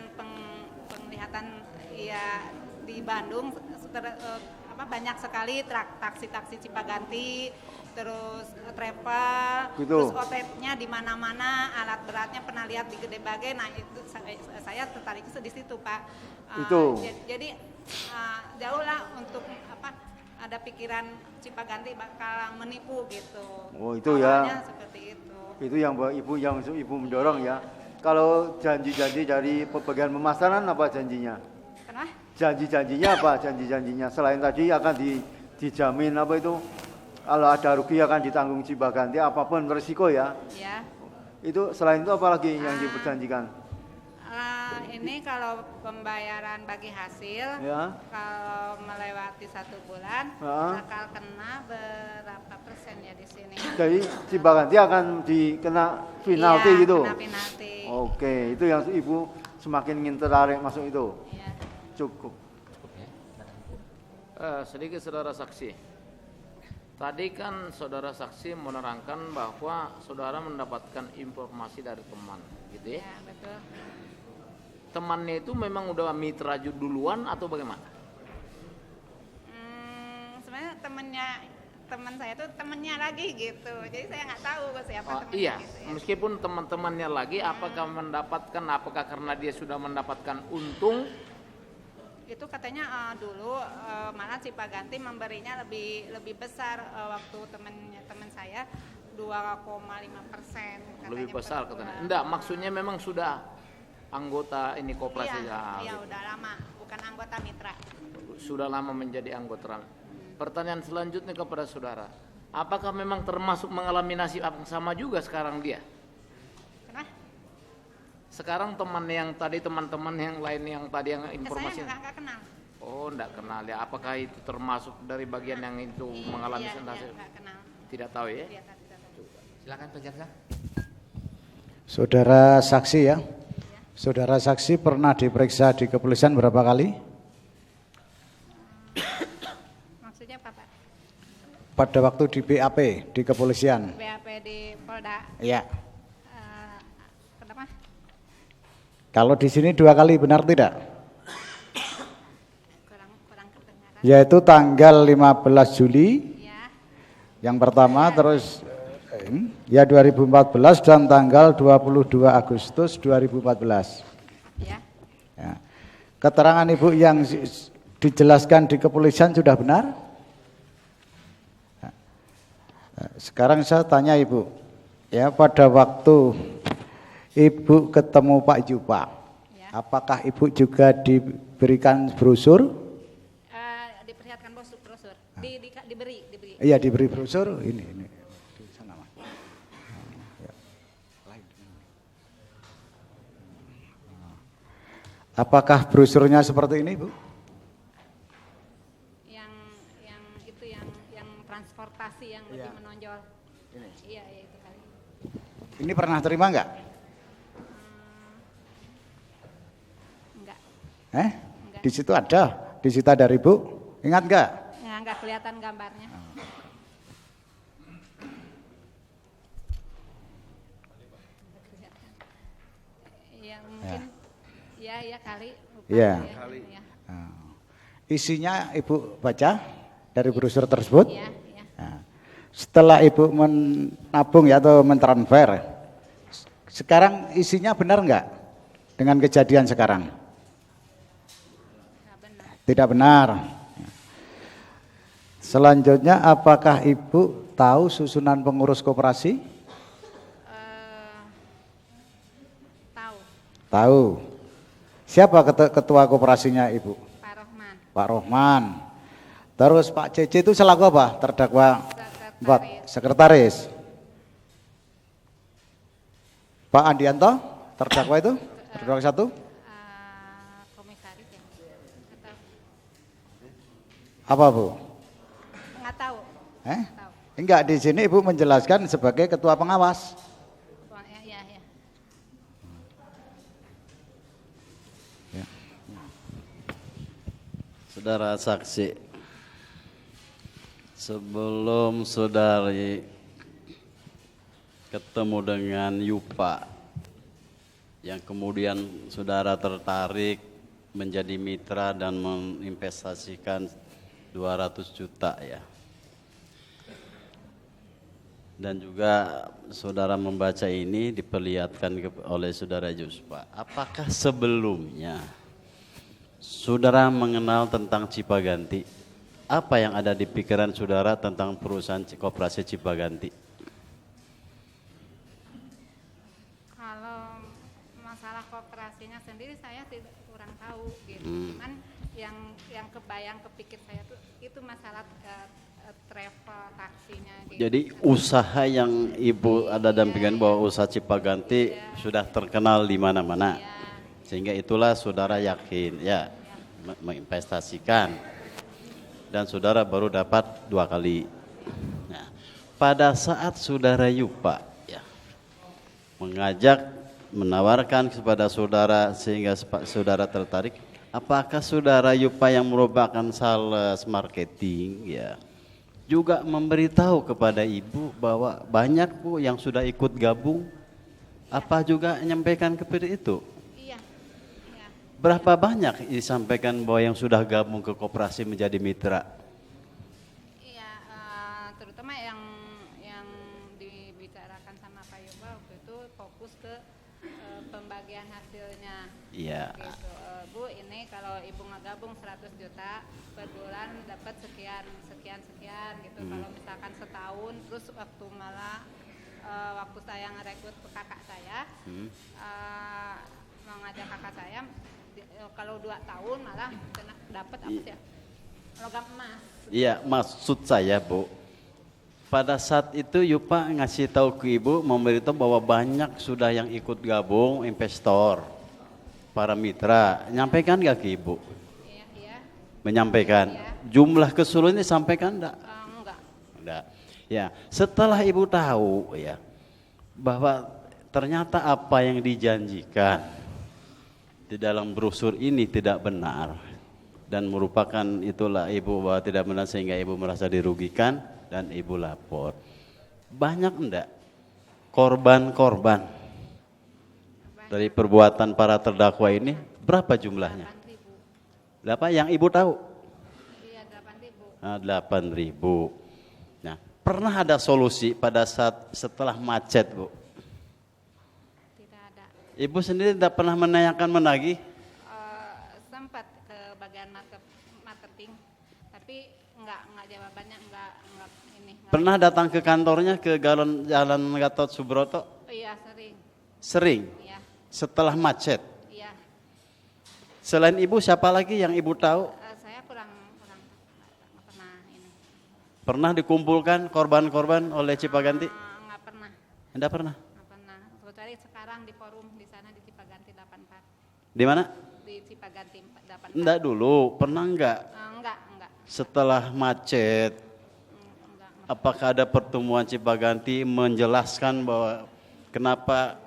penglihatan ya di Bandung banyak sekali taksi-taksi Cipaganti, terus travel, gitu. Terus OTP-nya di mana-mana, alat beratnya pernah lihat di Gede Bage. Nah itu saya tertarik di situ Pak. Itu. Jadi jauh lah untuk ada pikiran Cipaganti bakal menipu gitu. Oh itu ya. Seperti itu. Itu yang Ibu mendorong ya. Kalau janji-janji dari bagian pemasaran apa janjinya? Kenapa? Janji-janjinya apa? Janji-janjinya selain tadi akan dijamin apa itu? Kalau ada rugi akan ditanggung Cipaganti apapun risiko ya. Ya. Itu selain itu apa lagi yang diperjanjikan? Ini kalau pembayaran bagi hasil, Ya. kalau melewati 1 bulan, bakal kena berapa persen ya di sini? Jadi Cipaganti akan dikena penalti iya, gitu? Kena penalti. Oke, itu yang Ibu semakin ingin tertarik masuk itu? Iya. Cukup. Sedikit saudara saksi. Tadi kan saudara saksi menerangkan bahwa saudara mendapatkan informasi dari teman, gitu ya? Ya, betul. Temannya itu memang udah mitra duluan atau bagaimana? Sebenarnya teman saya tuh temennya lagi gitu, jadi saya nggak tahu siapa temannya. Iya, gitu ya. meskipun teman-temannya lagi, apakah karena dia sudah mendapatkan untung? Itu katanya dulu malah Cipaganti memberinya lebih besar waktu teman saya 2,5%. Lebih besar katanya. Enggak, maksudnya memang sudah anggota ini koperasi. Iya, udah lama, bukan anggota mitra. Sudah lama menjadi anggota. Pertanyaan selanjutnya kepada saudara, apakah memang termasuk mengalami nasib yang sama juga sekarang dia? Kenapa? Sekarang teman-teman yang lain yang tadi yang informasi. Saya nggak kenal. Oh, enggak kenal ya. Apakah itu termasuk dari bagian yang itu mengalami nasib? Nggak kenal. Tidak tahu ya? Iya, tidak tahu. Silakan Pak Jaksa. Saudara saksi ya. Saudara saksi pernah diperiksa di kepolisian berapa kali? Maksudnya apa Pak? Pada waktu di BAP di kepolisian. BAP di Polda. Iya. Kenapa? Kalau di sini 2 kali, benar tidak? Kurang kedengaran. Yaitu tanggal 15 Juli. Ya. Yang pertama terus ya 2014 dan tanggal 22 Agustus 2014. Ya. Ya. Keterangan Ibu yang dijelaskan di kepolisian sudah benar? Sekarang saya tanya Ibu, ya pada waktu Ibu ketemu Pak Jupa, ya. Apakah Ibu juga diberikan brosur? Diperlihatkan brosur, diberi. Iya diberi brosur, ini. Di sana, Mas. Ya. Apakah brosurnya seperti ini, Bu? Yang transportasi saksi yang lebih menonjol. Iya, itu kali. Ini pernah terima enggak? Enggak. Di situ ada, disita dari Ibu. Ingat enggak? Ya, enggak kelihatan gambarnya. Ya, mungkin ya kali. Iya. Ya. Isinya Ibu baca dari brosur tersebut. Iya. Nah, setelah Ibu menabung ya atau mentransfer, sekarang isinya benar enggak dengan kejadian sekarang? Tidak benar. Selanjutnya, apakah Ibu tahu susunan pengurus koperasi? Tahu. Tahu. Siapa ketua koperasinya Ibu? Pak Rohman. Pak Rohman. Terus Pak CC itu selaku apa? Terdakwa sekretaris. Pak Andianto, terdakwa itu? Terdakwa satu? Komisaris ya. Apa Bu? Nggak tahu. Enggak, di sini Ibu menjelaskan sebagai ketua pengawas. Ya. Saudara saksi, sebelum saudari ketemu dengan Yupa, yang kemudian saudara tertarik menjadi mitra dan menginvestasikan 200 juta ya. Dan juga saudara membaca ini diperlihatkan oleh saudara Yuspa. Apakah sebelumnya saudara mengenal tentang Cipaganti? Apa yang ada di pikiran saudara tentang perusahaan koperasi Cipaganti? Kalau masalah koperasinya sendiri saya kurang tahu gitu. Cuman yang kebayang kepikir saya tuh itu masalah travel taksinya gitu. Jadi usaha yang Ibu ada dampingan bahwa usaha Cipaganti sudah terkenal di mana-mana. Sehingga itulah saudara yakin ya menginvestasikan. Dan saudara baru dapat 2 kali. Nah, pada saat saudara Yupa ya mengajak, menawarkan kepada saudara sehingga saudara tertarik, apakah saudara Yupa yang merupakan sales marketing ya juga memberitahu kepada Ibu bahwa banyak Bu yang sudah ikut gabung? Apa juga menyampaikan seperti itu? Iya. Berapa banyak disampaikan bahwa yang sudah gabung ke koperasi menjadi mitra? Iya, terutama yang dibicarakan sama Pak Yupa waktu itu fokus ke pembagian hasilnya. Iya. Gitu. Bu, ini kalau Ibu ngegabung 100 juta per bulan dapat sekian gitu. Kalau misalkan setahun, terus waktu malah waktu saya ngerekrut ke kakak saya, mau ngajak kakak saya, kalau 2 tahun malah dapat apa sih ya? Logam emas. Iya, maksud saya Bu, pada saat itu Yupa ngasih tahu ke Ibu, memberitahu bahwa banyak sudah yang ikut gabung investor, para mitra. Nyampaikan nggak ke Ibu? Iya. Menyampaikan. Iya. Jumlah keseluruhannya disampaikan enggak? Enggak. Ya, setelah Ibu tahu ya bahwa ternyata apa yang dijanjikan di dalam brosur ini tidak benar dan merupakan itulah Ibu bahwa tidak benar sehingga Ibu merasa dirugikan dan Ibu lapor. Banyak enggak korban-korban dari perbuatan para terdakwa ini? Berapa jumlahnya? 8.000. Berapa yang Ibu tahu? Iya, 8.000. Nah, 8.000. Nah, pernah ada solusi pada saat setelah macet, Bu? Tidak ada. Ibu sendiri tidak pernah menanyakan menagih? Sempat ke bagian marketing, tapi enggak jawabannya enggak ini. Pernah datang ke kantornya ke Jalan Gatot Subroto? Iya, sering. Sering? Iya. Setelah macet? Iya. Selain Ibu siapa lagi yang Ibu tahu? Saya kurang pernah ini. Pernah dikumpulkan korban-korban oleh Cipaganti? Enggak pernah. Enggak pernah? Enggak pernah. Kecuali sekarang di forum di sana di Cipaganti 84. Di mana? Di Cipaganti 84. Enggak dulu, pernah enggak? Enggak. Setelah macet, apakah ada pertemuan Cipaganti menjelaskan bahwa kenapa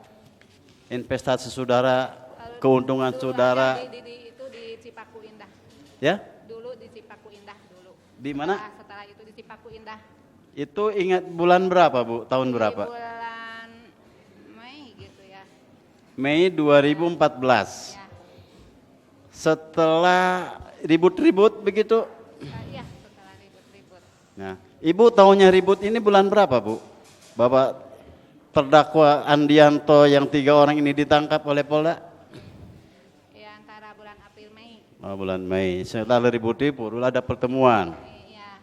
investasi saudara, keuntungan saudara Itu di Cipaku Indah. ya? Dulu di Cipaku Indah dulu. Di mana? Setelah itu di Cipaku Indah. Itu ingat bulan berapa, Bu? Tahun berapa? Bulan Mei gitu ya. Mei 2014. Ya. Setelah ribut-ribut begitu. Iya, setelah ribut-ribut. Nah, Ibu tahunya ribut ini bulan berapa, Bu? Bapak terdakwa Andianto yang 3 orang ini ditangkap oleh Polda? Ya, antara bulan April Mei. Oh, bulan Mei. Setelah ribut-ribut, lalu ada pertemuan. Iya.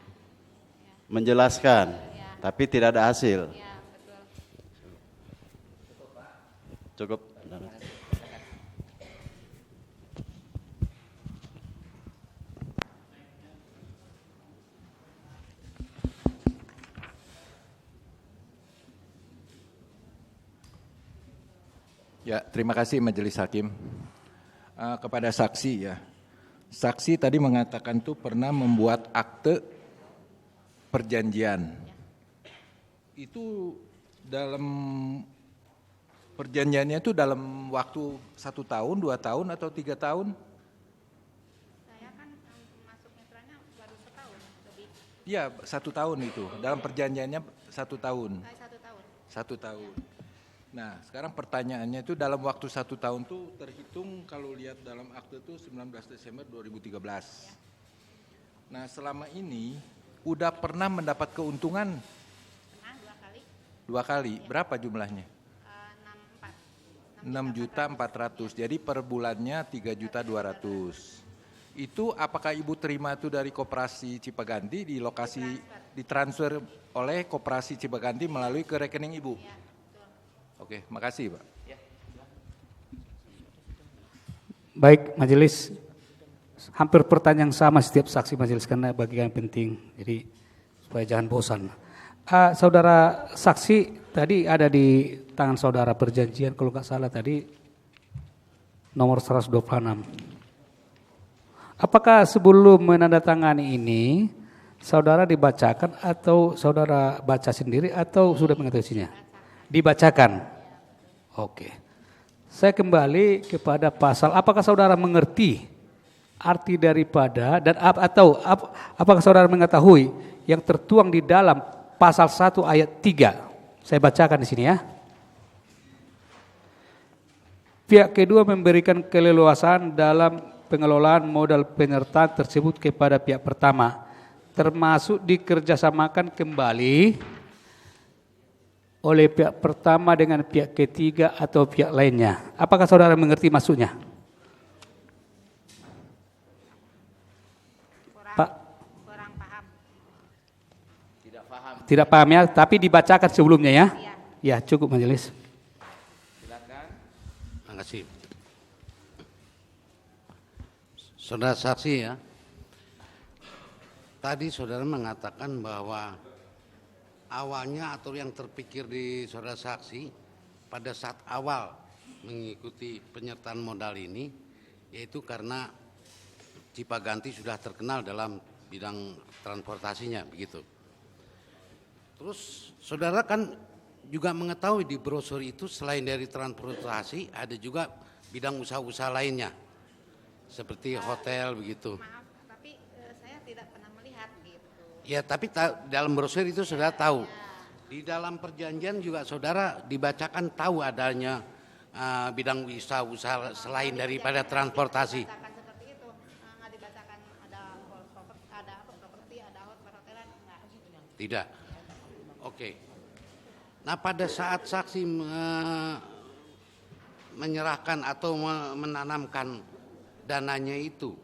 Menjelaskan, tapi tidak ada hasil. Iya, betul. Cukup. Ya, terima kasih Majelis Hakim. Kepada saksi ya, saksi tadi mengatakan tuh pernah membuat akte perjanjian. Itu dalam perjanjiannya itu dalam waktu 1 tahun, 2 tahun atau 3 tahun? Saya kan masuk mitranya baru setahun lebih. Iya, 1 tahun itu. Dalam perjanjiannya 1 tahun. Saya 1 tahun. 1 tahun. Nah, sekarang pertanyaannya itu dalam waktu 1 tahun tuh terhitung kalau lihat dalam akte itu 19 Desember 2013. Nah, selama ini udah pernah mendapat keuntungan? Pernah 2 kali. 2 kali. Berapa jumlahnya? 6.400.000. Jadi per bulannya 3.200.000. Itu apakah Ibu terima itu dari Koperasi Cipaganti di lokasi ditransfer oleh Koperasi Cipaganti melalui ke rekening Ibu? Ya, betul. Oke, makasih Pak. Baik, majelis. Hampir pertanyaan sama setiap saksi majelis karena bagi kami penting. Jadi supaya jangan bosan. Saudara saksi tadi ada di tangan saudara perjanjian kalau nggak salah tadi nomor 126. Apakah sebelum menandatangani ini saudara dibacakan atau saudara baca sendiri atau sudah mengetahui isinya? Dibacakan. Oke. Saya kembali kepada pasal. Apakah saudara mengerti arti daripada dan apakah saudara mengetahui yang tertuang di dalam pasal 1 ayat 3? Saya bacakan di sini ya. Pihak kedua memberikan keleluasaan dalam pengelolaan modal penyertaan tersebut kepada pihak pertama, termasuk dikerjasamakan kembali oleh pihak pertama dengan pihak ketiga atau pihak lainnya. Apakah saudara mengerti maksudnya? Pak? Kurang paham. Tidak paham. Tidak paham ya, tapi dibacakan sebelumnya ya. Ya, cukup majelis. Silakan. Terima kasih. Saudara saksi ya, tadi saudara mengatakan bahwa awalnya atau yang terpikir di saudara saksi pada saat awal mengikuti penyertaan modal ini, yaitu karena Cipaganti sudah terkenal dalam bidang transportasinya, begitu. Terus saudara kan juga mengetahui di brosur itu selain dari transportasi ada juga bidang usaha-usaha lainnya, seperti hotel begitu. Maaf, tapi saya tidak pernah melihat gitu. Ya, tapi dalam brosur itu saudara tahu. Di dalam perjanjian juga saudara dibacakan tahu adanya bidang usaha-usaha selain daripada transportasi. Dibacakan seperti itu, nggak dibacakan ada properti, ada perhotelan, enggak. Tidak. Oke. Nah, pada saat saksi menyerahkan atau menanamkan dananya itu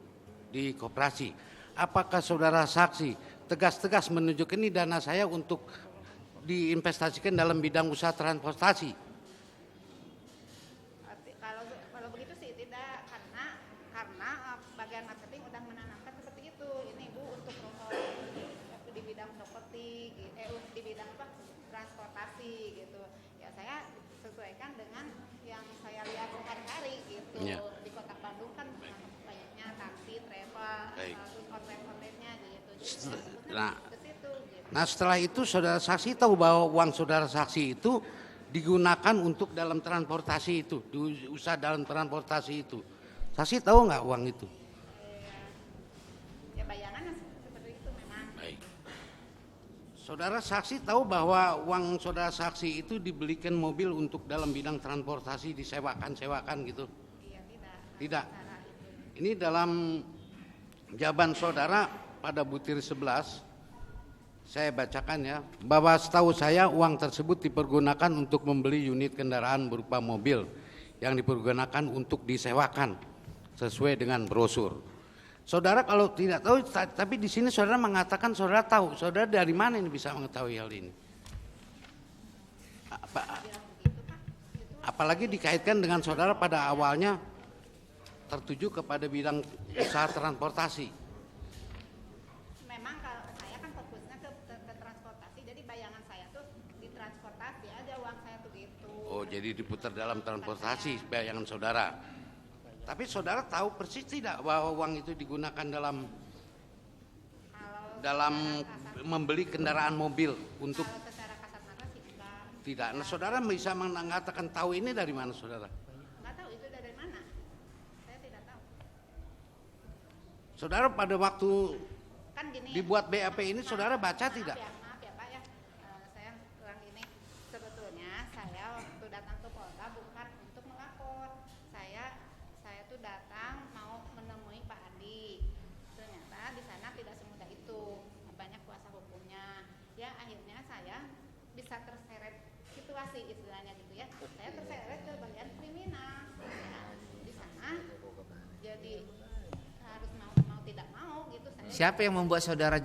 di koperasi, apakah saudara saksi tegas-tegas menunjukkan ini dana saya untuk diinvestasikan dalam bidang usaha transportasi? Kalau begitu sih tidak, karena bagian marketing udah menanamkan seperti itu. Ini Bu untuk di bidang properti, di bidang transportasi gitu. Ya saya sesuaikan dengan yang saya lihat hari-hari gitu. Ya. Di Kota Bandung kan banyaknya taksi, travel, terus online-onlinenya gitu. Jadi Nah, ke situ gitu. Nah setelah itu saudara saksi tahu bahwa uang saudara saksi itu digunakan untuk dalam transportasi itu, usaha dalam transportasi itu. Saksi tahu nggak uang itu? Ya bayangan seperti itu memang. Baik. Saudara saksi tahu bahwa uang saudara saksi itu dibelikan mobil untuk dalam bidang transportasi, disewakan gitu? Iya, tidak. Tidak. Ini dalam jawaban saudara pada butir 11, saya bacakan ya, bahwa setahu saya uang tersebut dipergunakan untuk membeli unit kendaraan berupa mobil yang dipergunakan untuk disewakan sesuai dengan brosur. Saudara kalau tidak tahu, tapi di sini saudara mengatakan saudara tahu. Saudara dari mana ini bisa mengetahui hal ini? Apalagi dikaitkan dengan saudara pada awalnya tertuju kepada bidang usaha transportasi. Memang kalau saya kan fokusnya ke transportasi, jadi bayangan saya tuh di transportasi aja uang saya tuh gitu. Oh, jadi diputar dalam transportasi bayangan saudara. Tapi saudara tahu persis tidak bahwa uang itu digunakan dalam membeli kendaraan mobil untuk? Kalau secara kasat mata sih enggak. Tidak. Nah, saudara bisa mengatakan tahu ini dari mana saudara? Enggak tahu itu dari mana. Saya tidak tahu. Saudara pada waktu Kan gini. dibuat BAP ini saudara baca tidak? Maaf ya Pak ya. Saya kurang gini. Sebetulnya saya waktu datang ke Polda bukan untuk melapor. Saya tuh datang mau menemui Pak Andi. Ternyata di sana tidak semudah itu. Banyak kuasa hukumnya. Ya akhirnya saya bisa terseret situasi istilahnya gitu ya. Saya terseret ke bagian kriminal. Ya, di sana jadi harus mau tidak mau gitu saya. Siapa yang membuat saudara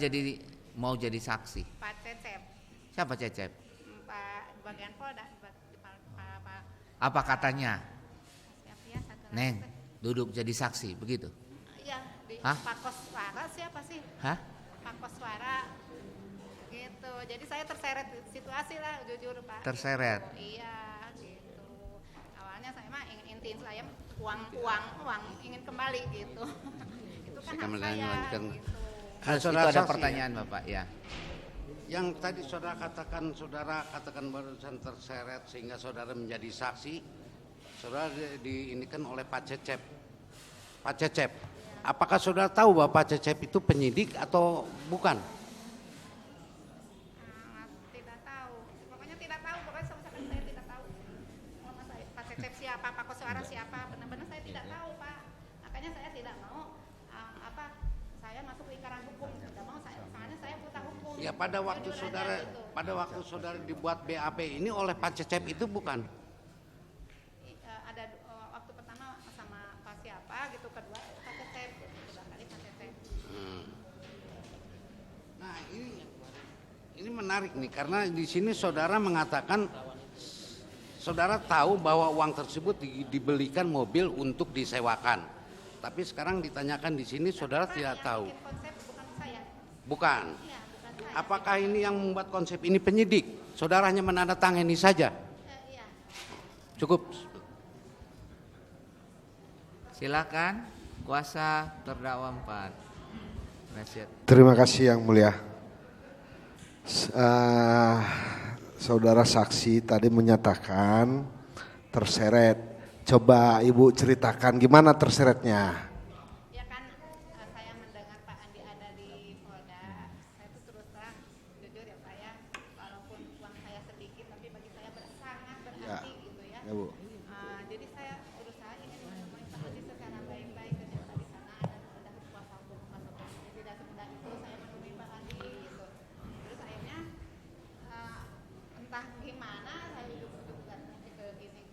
mau jadi saksi? Pak Cecep. Siapa Cecep? Pak bagian Polda. Pak Apa katanya? siapa ya satu lagi. Neng, duduk jadi saksi, begitu? Iya, di Hah? Pak Koswara siapa sih? Hah? Pak Koswara gitu. Jadi saya terseret situasi lah jujur Pak. Terseret. Gitu. Iya gitu. Awalnya saya mah intiin saya uang ingin kembali gitu. Itu kan hak saya gitu. Itu ada pertanyaan Bapak ya. Yang tadi saudara katakan barusan terseret sehingga saudara menjadi saksi, saudara diinikan oleh Pak Cecep. Pak Cecep, apakah saudara tahu bahwa Pak Cecep itu penyidik atau bukan? Tidak tahu. Pokoknya tidak tahu. Pokoknya sama-sama saya tidak tahu. Nama saya Pak Cecep siapa, Pak Koswara siapa, benar-benar saya tidak tahu Pak. Makanya saya tidak mau saya masuk ke lingkaran hukum. Tidak mau soalnya saya buta hukum. Ya pada waktu saudara dibuat BAP ini oleh Pak Cecep itu bukan? Ada waktu pertama sama Pak siapa gitu, kedua Pak Cecep, kedua kali Pak Cecep. Nah ini menarik nih karena di sini saudara mengatakan saudara tahu bahwa uang tersebut dibelikan mobil untuk disewakan. Tapi sekarang ditanyakan di sini saudara tidak tahu. Konsep bukan saya. Bukan. Iya, bukan saya. Apakah ini yang membuat konsep ini penyidik? Saudara hanya menandatangani saja. Iya. Cukup. Silakan kuasa terdakwa 4. Penasihat. Terima kasih Yang Mulia. Saudara saksi tadi menyatakan terseret. Coba Ibu ceritakan gimana terseretnya? Ya kan saya mendengar Pak Andi ada di Polda. Saya tuh terus terang jujur ya Pak ya. Walaupun uang saya sedikit tapi bagi saya sangat berarti gitu ya. Ya Bu. Jadi saya berusaha ingin menemui Pak Andi secara baik-baik. Ternyata di sana ada kuasa hukum. Jadi tidak semudah itu saya menemui Pak Andi gitu. Terus akhirnya entah gimana saya duduk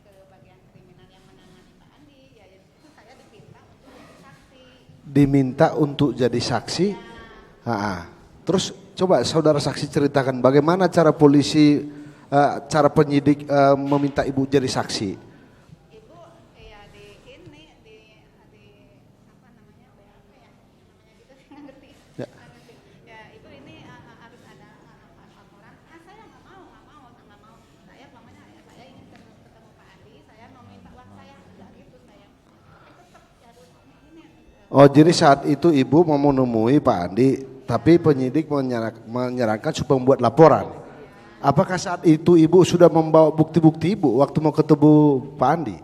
ke bagian kriminal yang menangani Pak Andi. Ya itu saya diminta untuk jadi saksi. Diminta untuk jadi saksi. Terus coba saudara saksi ceritakan bagaimana cara polisi, cara penyidik meminta Ibu jadi saksi. Ibu ya di apa namanya BAP ya, namanya gitu nggak ngerti. Ya. Ya Ibu ini harus ada laporan. Saya nggak mau. Saya pokoknya saya ingin ketemu Pak Andi. Saya mau minta uang saya, nggak gitu saya. Tetap harus ini. Oh jadi saat itu Ibu mau menemui Pak Andi, Tapi penyidik menyarankan supaya membuat laporan. Apakah saat itu ibu sudah membawa bukti-bukti ibu waktu mau ketemu Pak Andi?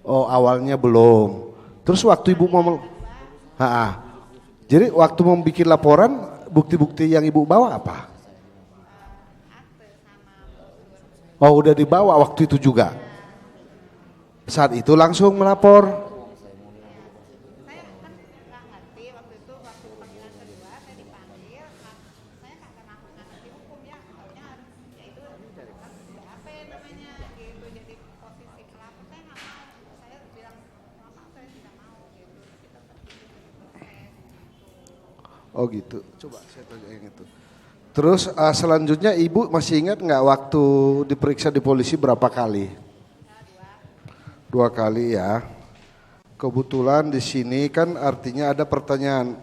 Oh, awalnya belum. Terus waktu ibu mau jadi waktu mau bikin laporan, bukti-bukti yang ibu bawa apa? Oh, udah dibawa waktu itu juga. Saat itu langsung melapor. Oh gitu, coba saya tanya yang itu. Terus selanjutnya ibu masih ingat nggak waktu diperiksa di polisi berapa kali? 2 kali ya. Kebetulan di sini kan artinya ada pertanyaan.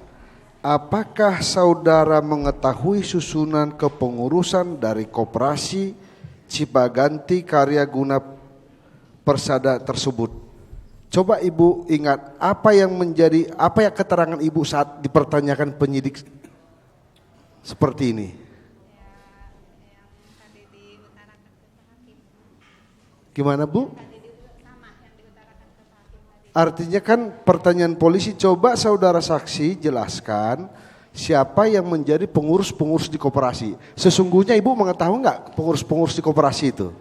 Apakah saudara mengetahui susunan kepengurusan dari Koperasi Cipaganti Karya Guna Persada tersebut? Coba ibu ingat apa yang keterangan ibu saat dipertanyakan penyidik seperti ini? Gimana bu? Artinya kan pertanyaan polisi, coba saudara saksi jelaskan siapa yang menjadi pengurus-pengurus di koperasi. Sesungguhnya ibu mengetahui nggak pengurus-pengurus di koperasi itu?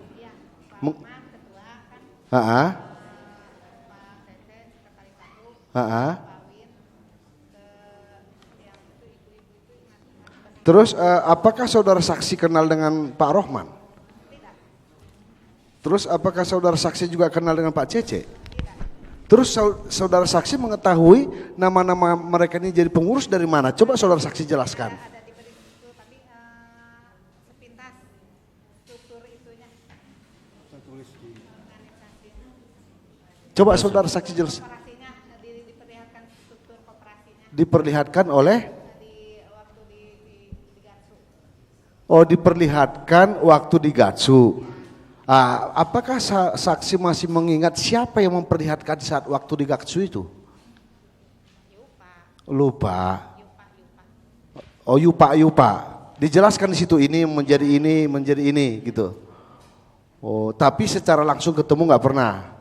Terus apakah saudara saksi kenal dengan Pak Rohman? Terus apakah saudara saksi juga kenal dengan Pak Cece? Terus saudara saksi mengetahui nama-nama mereka ini jadi pengurus dari mana? Coba saudara saksi jelaskan. Coba saudara saksi jelaskan. Diperlihatkan oleh? Oh, diperlihatkan waktu di Gatsu. Apakah saksi masih mengingat siapa yang memperlihatkan saat waktu di Gatsu itu? Lupa. Oh, Yupa. Dijelaskan di situ ini menjadi ini gitu. Oh, tapi secara langsung ketemu nggak pernah.